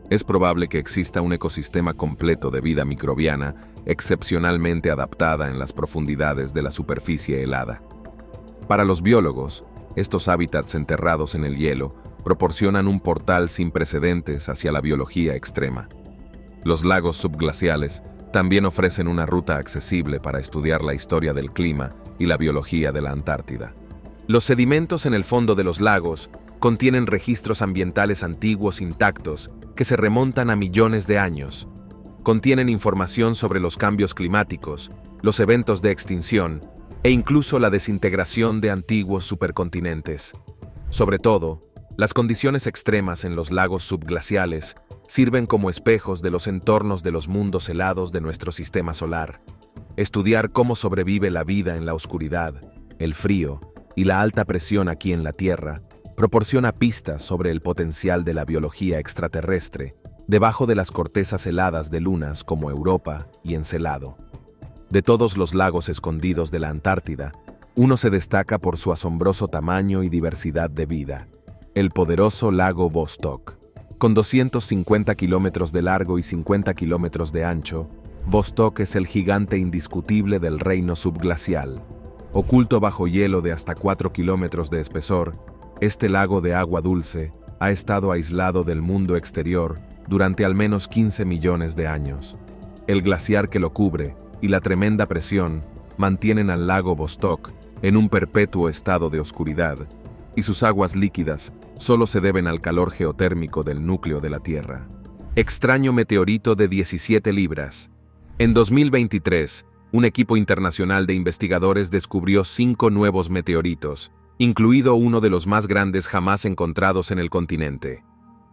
Es probable que exista un ecosistema completo de vida microbiana excepcionalmente adaptada en las profundidades de la superficie helada. Para los biólogos, estos hábitats enterrados en el hielo proporcionan un portal sin precedentes hacia la biología extrema. Los lagos subglaciales también ofrecen una ruta accesible para estudiar la historia del clima y la biología de la Antártida. Los sedimentos en el fondo de los lagos contienen registros ambientales antiguos intactos que se remontan a millones de años. Contienen información sobre los cambios climáticos, los eventos de extinción e incluso la desintegración de antiguos supercontinentes. Sobre todo, las condiciones extremas en los lagos subglaciales sirven como espejos de los entornos de los mundos helados de nuestro sistema solar. Estudiar cómo sobrevive la vida en la oscuridad, el frío y la alta presión aquí en la Tierra proporciona pistas sobre el potencial de la biología extraterrestre debajo de las cortezas heladas de lunas como Europa y Encelado. De todos los lagos escondidos de la Antártida, uno se destaca por su asombroso tamaño y diversidad de vida: el poderoso lago Vostok. Con 250 kilómetros de largo y 50 kilómetros de ancho, Vostok es el gigante indiscutible del reino subglacial. Oculto bajo hielo de hasta 4 kilómetros de espesor, este lago de agua dulce ha estado aislado del mundo exterior durante al menos 15 millones de años. El glaciar que lo cubre y la tremenda presión mantienen al lago Vostok en un perpetuo estado de oscuridad, y sus aguas líquidas solo se deben al calor geotérmico del núcleo de la Tierra. Extraño meteorito de 17 libras. En 2023, un equipo internacional de investigadores descubrió 5 nuevos meteoritos, incluido uno de los más grandes jamás encontrados en el continente.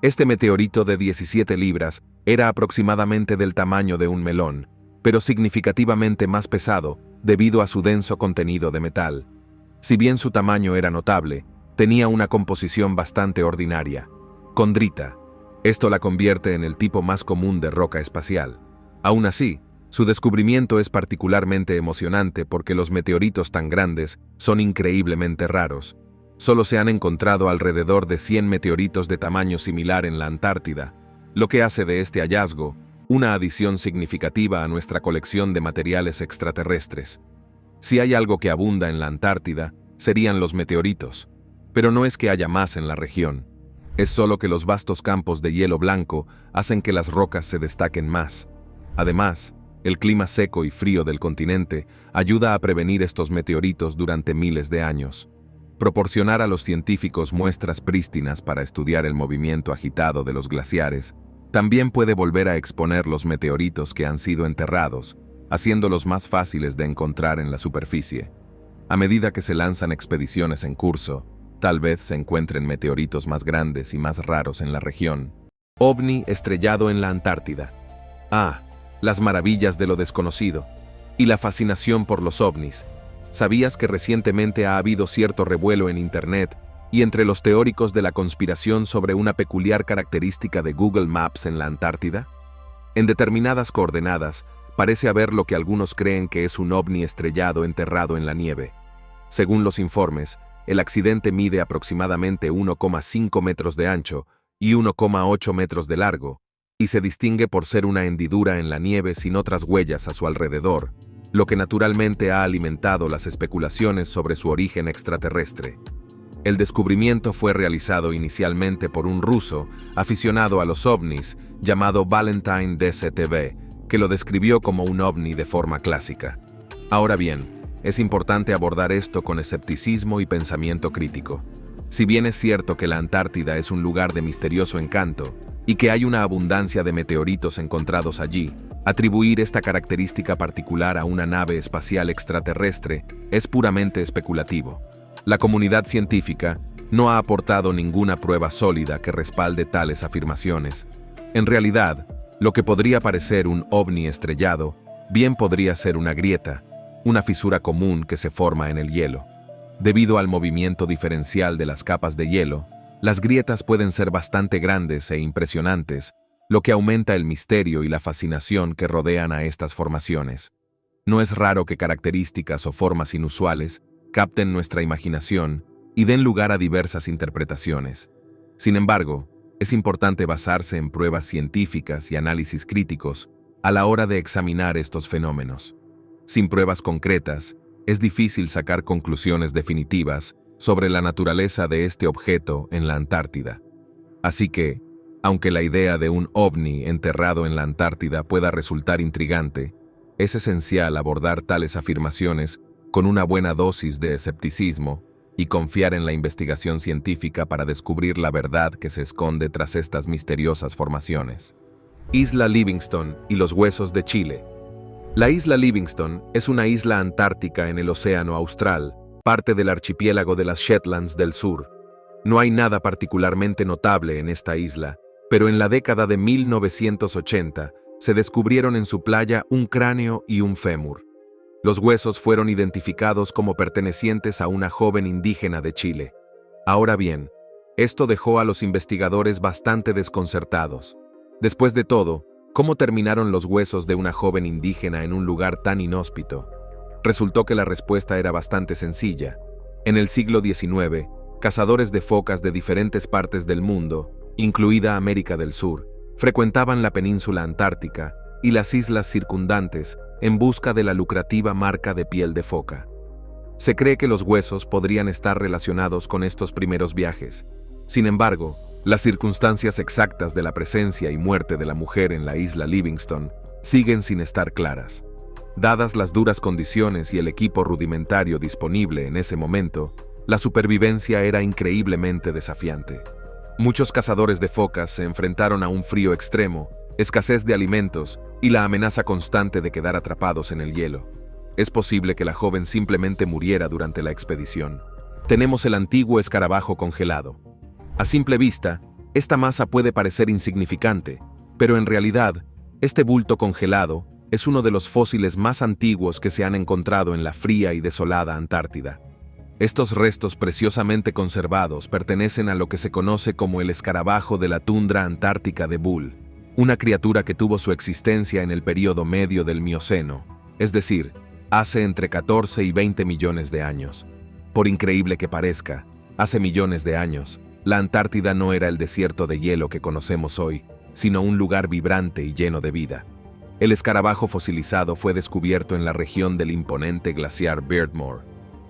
Este meteorito de 17 libras era aproximadamente del tamaño de un melón, pero significativamente más pesado debido a su denso contenido de metal. Si bien su tamaño era notable, tenía una composición bastante ordinaria: condrita. Esto la convierte en el tipo más común de roca espacial. Aún así, su descubrimiento es particularmente emocionante porque los meteoritos tan grandes son increíblemente raros. Solo se han encontrado alrededor de 100 meteoritos de tamaño similar en la Antártida, lo que hace de este hallazgo una adición significativa a nuestra colección de materiales extraterrestres. Si hay algo que abunda en la Antártida, serían los meteoritos. Pero no es que haya más en la región. Es solo que los vastos campos de hielo blanco hacen que las rocas se destaquen más. Además, el clima seco y frío del continente ayuda a prevenir estos meteoritos durante miles de años. Proporcionar a los científicos muestras prístinas para estudiar el movimiento agitado de los glaciares también puede volver a exponer los meteoritos que han sido enterrados, haciéndolos más fáciles de encontrar en la superficie. A medida que se lanzan expediciones en curso, tal vez se encuentren meteoritos más grandes y más raros en la región. OVNI estrellado en la Antártida. Las maravillas de lo desconocido y la fascinación por los ovnis. ¿Sabías que recientemente ha habido cierto revuelo en Internet y entre los teóricos de la conspiración sobre una peculiar característica de Google Maps en la Antártida? En determinadas coordenadas, parece haber lo que algunos creen que es un ovni estrellado enterrado en la nieve. Según los informes, el accidente mide aproximadamente 1,5 metros de ancho y 1,8 metros de largo, y se distingue por ser una hendidura en la nieve sin otras huellas a su alrededor, lo que naturalmente ha alimentado las especulaciones sobre su origen extraterrestre. El descubrimiento fue realizado inicialmente por un ruso aficionado a los ovnis llamado Valentine DCTV, que lo describió como un ovni de forma clásica. Ahora bien, es importante abordar esto con escepticismo y pensamiento crítico. Si bien es cierto que la Antártida es un lugar de misterioso encanto, y que hay una abundancia de meteoritos encontrados allí, atribuir esta característica particular a una nave espacial extraterrestre es puramente especulativo. La comunidad científica no ha aportado ninguna prueba sólida que respalde tales afirmaciones. En realidad, lo que podría parecer un ovni estrellado, bien podría ser una grieta, una fisura común que se forma en el hielo. Debido al movimiento diferencial de las capas de hielo, las grietas pueden ser bastante grandes e impresionantes, lo que aumenta el misterio y la fascinación que rodean a estas formaciones. No es raro que características o formas inusuales capten nuestra imaginación y den lugar a diversas interpretaciones. Sin embargo, es importante basarse en pruebas científicas y análisis críticos a la hora de examinar estos fenómenos. Sin pruebas concretas, es difícil sacar conclusiones definitivas sobre la naturaleza de este objeto en la Antártida. Así que, aunque la idea de un ovni enterrado en la Antártida pueda resultar intrigante, es esencial abordar tales afirmaciones con una buena dosis de escepticismo y confiar en la investigación científica para descubrir la verdad que se esconde tras estas misteriosas formaciones. Isla Livingston y los huesos de Chile. La isla Livingston es una isla antártica en el Océano Austral, parte del archipiélago de las Shetlands del Sur. No hay nada particularmente notable en esta isla, pero en la década de 1980 se descubrieron en su playa un cráneo y un fémur. Los huesos fueron identificados como pertenecientes a una joven indígena de Chile. Ahora bien, esto dejó a los investigadores bastante desconcertados. Después de todo, ¿cómo terminaron los huesos de una joven indígena en un lugar tan inhóspito? Resultó que la respuesta era bastante sencilla. En el siglo XIX, cazadores de focas de diferentes partes del mundo, incluida América del Sur, frecuentaban la península antártica y las islas circundantes en busca de la lucrativa marca de piel de foca. Se cree que los huesos podrían estar relacionados con estos primeros viajes. Sin embargo, las circunstancias exactas de la presencia y muerte de la mujer en la isla Livingston siguen sin estar claras. Dadas las duras condiciones y el equipo rudimentario disponible en ese momento, la supervivencia era increíblemente desafiante. Muchos cazadores de focas se enfrentaron a un frío extremo, escasez de alimentos y la amenaza constante de quedar atrapados en el hielo. Es posible que la joven simplemente muriera durante la expedición. Tenemos el antiguo escarabajo congelado. A simple vista, esta masa puede parecer insignificante, pero en realidad, este bulto congelado es uno de los fósiles más antiguos que se han encontrado en la fría y desolada Antártida. Estos restos preciosamente conservados pertenecen a lo que se conoce como el escarabajo de la tundra antártica de Bull, una criatura que tuvo su existencia en el período medio del Mioceno, es decir, hace entre 14 y 20 millones de años. Por increíble que parezca, hace millones de años, la Antártida no era el desierto de hielo que conocemos hoy, sino un lugar vibrante y lleno de vida. El escarabajo fosilizado fue descubierto en la región del imponente glaciar Beardmore.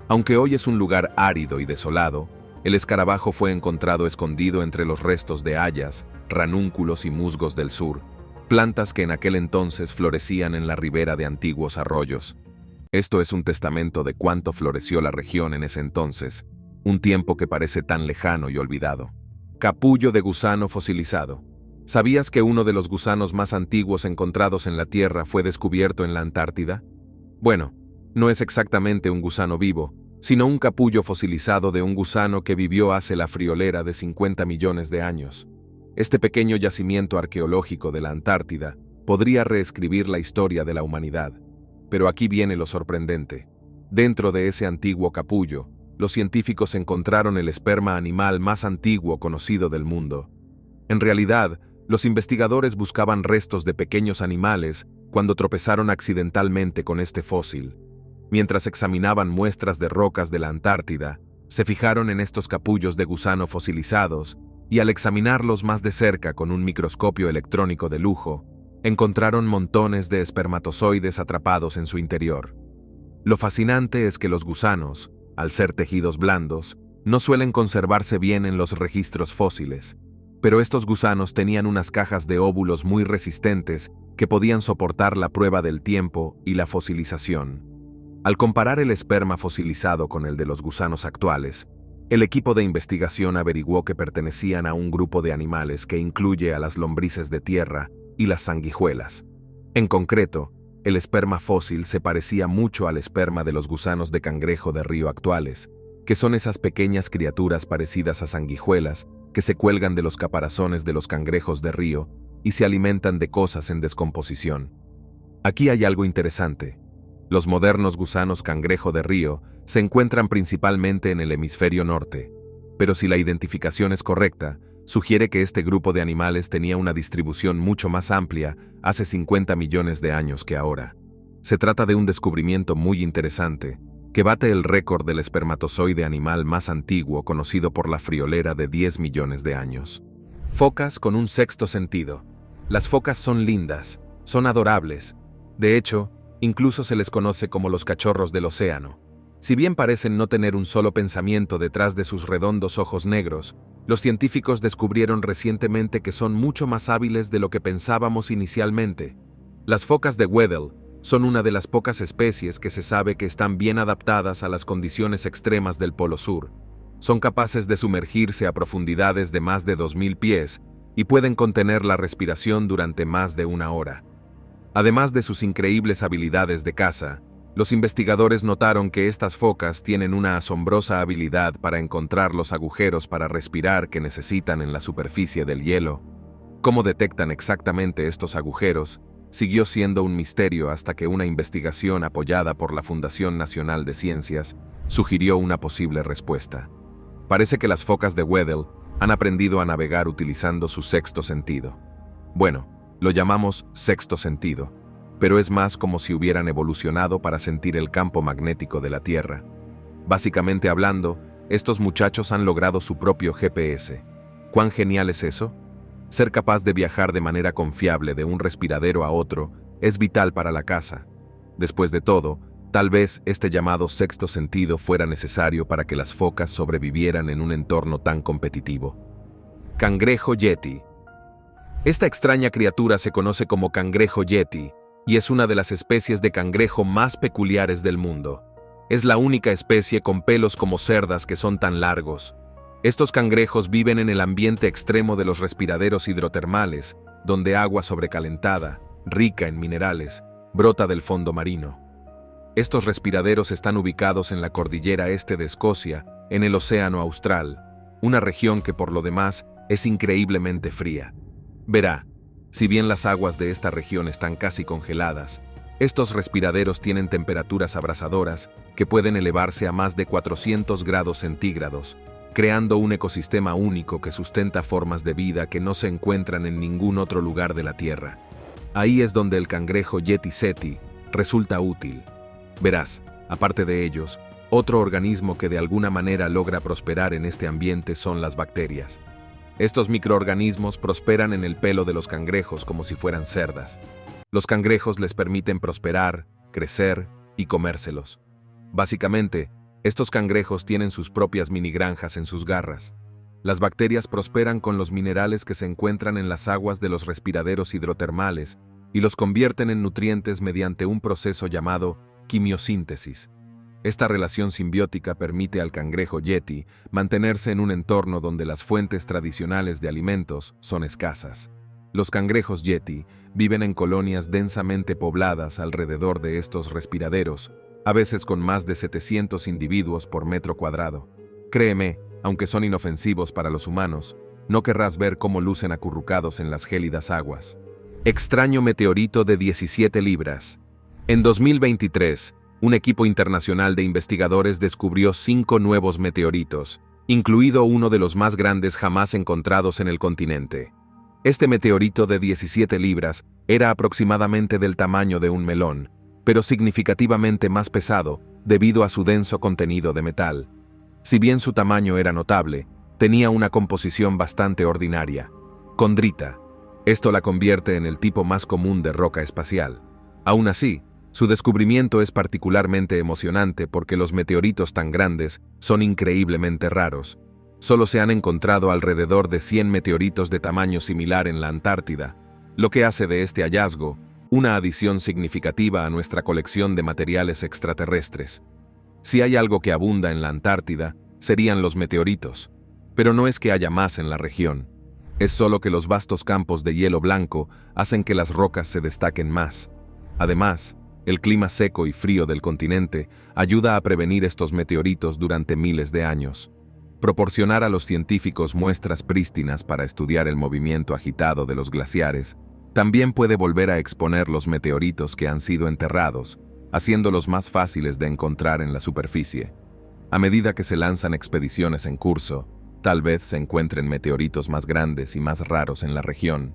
Aunque hoy es un lugar árido y desolado, el escarabajo fue encontrado escondido entre los restos de hayas, ranúnculos y musgos del sur, plantas que en aquel entonces florecían en la ribera de antiguos arroyos. Esto es un testamento de cuánto floreció la región en ese entonces, un tiempo que parece tan lejano y olvidado. Capullo de gusano fosilizado. ¿Sabías que uno de los gusanos más antiguos encontrados en la Tierra fue descubierto en la Antártida? Bueno, no es exactamente un gusano vivo, sino un capullo fosilizado de un gusano que vivió hace la friolera de 50 millones de años. Este pequeño yacimiento arqueológico de la Antártida podría reescribir la historia de la humanidad. Pero aquí viene lo sorprendente. Dentro de ese antiguo capullo, los científicos encontraron el esperma animal más antiguo conocido del mundo. En realidad, los investigadores buscaban restos de pequeños animales cuando tropezaron accidentalmente con este fósil. Mientras examinaban muestras de rocas de la Antártida, se fijaron en estos capullos de gusano fosilizados y al examinarlos más de cerca con un microscopio electrónico de lujo, encontraron montones de espermatozoides atrapados en su interior. Lo fascinante es que los gusanos, al ser tejidos blandos, no suelen conservarse bien en los registros fósiles, pero estos gusanos tenían unas cajas de óvulos muy resistentes que podían soportar la prueba del tiempo y la fosilización. Al comparar el esperma fosilizado con el de los gusanos actuales, El equipo de investigación averiguó que pertenecían a un grupo de animales que incluye a las lombrices de tierra y las sanguijuelas. En concreto, el esperma fósil se parecía mucho al esperma de los gusanos de cangrejo de río actuales, que son esas pequeñas criaturas parecidas a sanguijuelas que se cuelgan de los caparazones de los cangrejos de río y se alimentan de cosas en descomposición. Aquí hay algo interesante. Los modernos gusanos cangrejo de río se encuentran principalmente en el hemisferio norte, pero si la identificación es correcta, sugiere que este grupo de animales tenía una distribución mucho más amplia hace 50 millones de años que ahora. Se trata de un descubrimiento muy interesante, que bate el récord del espermatozoide animal más antiguo conocido por la friolera de 10 millones de años. Focas con un sexto sentido. Las focas son lindas, son adorables. De hecho, incluso se les conoce como los cachorros del océano. Si bien parecen no tener un solo pensamiento detrás de sus redondos ojos negros, los científicos descubrieron recientemente que son mucho más hábiles de lo que pensábamos inicialmente. Las focas de Weddell son una de las pocas especies que se sabe que están bien adaptadas a las condiciones extremas del Polo Sur. Son capaces de sumergirse a profundidades de más de 2000 pies y pueden contener la respiración durante más de una hora. Además de sus increíbles habilidades de caza, los investigadores notaron que estas focas tienen una asombrosa habilidad para encontrar los agujeros para respirar que necesitan en la superficie del hielo. Cómo detectan exactamente estos agujeros siguió siendo un misterio hasta que una investigación apoyada por la Fundación Nacional de Ciencias sugirió una posible respuesta. Parece que las focas de Weddell han aprendido a navegar utilizando su sexto sentido. Bueno, lo llamamos sexto sentido, pero es más como si hubieran evolucionado para sentir el campo magnético de la Tierra. Básicamente hablando, estos muchachos han logrado su propio GPS. ¿Cuán genial es eso? Ser capaz de viajar de manera confiable de un respiradero a otro es vital para la caza. Después de todo, tal vez este llamado sexto sentido fuera necesario para que las focas sobrevivieran en un entorno tan competitivo. Cangrejo yeti. Esta extraña criatura se conoce como cangrejo yeti y es una de las especies de cangrejo más peculiares del mundo. Es la única especie con pelos como cerdas que son tan largos. Estos cangrejos viven en el ambiente extremo de los respiraderos hidrotermales, donde agua sobrecalentada, rica en minerales, brota del fondo marino. Estos respiraderos están ubicados en la cordillera este de Escocia, en el Océano Austral, una región que por lo demás es increíblemente fría. Verá, si bien las aguas de esta región están casi congeladas, estos respiraderos tienen temperaturas abrasadoras que pueden elevarse a más de 400 grados centígrados, creando un ecosistema único que sustenta formas de vida que no se encuentran en ningún otro lugar de la Tierra. Ahí es donde el cangrejo yeti seti resulta útil. Verás, aparte de ellos, otro organismo que de alguna manera logra prosperar en este ambiente son las bacterias. Estos microorganismos prosperan en el pelo de los cangrejos como si fueran cerdas. Los cangrejos les permiten prosperar, crecer y comérselos. Básicamente, estos cangrejos tienen sus propias minigranjas en sus garras. Las bacterias prosperan con los minerales que se encuentran en las aguas de los respiraderos hidrotermales y los convierten en nutrientes mediante un proceso llamado quimiosíntesis. Esta relación simbiótica permite al cangrejo yeti mantenerse en un entorno donde las fuentes tradicionales de alimentos son escasas. Los cangrejos yeti viven en colonias densamente pobladas alrededor de estos respiraderos, a veces con más de 700 individuos por metro cuadrado. Créeme, aunque son inofensivos para los humanos, no querrás ver cómo lucen acurrucados en las gélidas aguas. Extraño meteorito de 17 libras. En 2023, un equipo internacional de investigadores descubrió 5 nuevos meteoritos, incluido uno de los más grandes jamás encontrados en el continente. Este meteorito de 17 libras era aproximadamente del tamaño de un melón, pero significativamente más pesado debido a su denso contenido de metal. Si bien su tamaño era notable, tenía una composición bastante ordinaria, condrita. Esto la convierte en el tipo más común de roca espacial. Aún así, su descubrimiento es particularmente emocionante porque los meteoritos tan grandes son increíblemente raros. Solo se han encontrado alrededor de 100 meteoritos de tamaño similar en la Antártida, lo que hace de este hallazgo una adición significativa a nuestra colección de materiales extraterrestres. Si hay algo que abunda en la Antártida, serían los meteoritos. Pero no es que haya más en la región. Es solo que los vastos campos de hielo blanco hacen que las rocas se destaquen más. Además, el clima seco y frío del continente ayuda a prevenir estos meteoritos durante miles de años. Proporcionar a los científicos muestras prístinas para estudiar el movimiento agitado de los glaciares también puede volver a exponer los meteoritos que han sido enterrados, haciéndolos más fáciles de encontrar en la superficie. A medida que se lanzan expediciones en curso, tal vez se encuentren meteoritos más grandes y más raros en la región,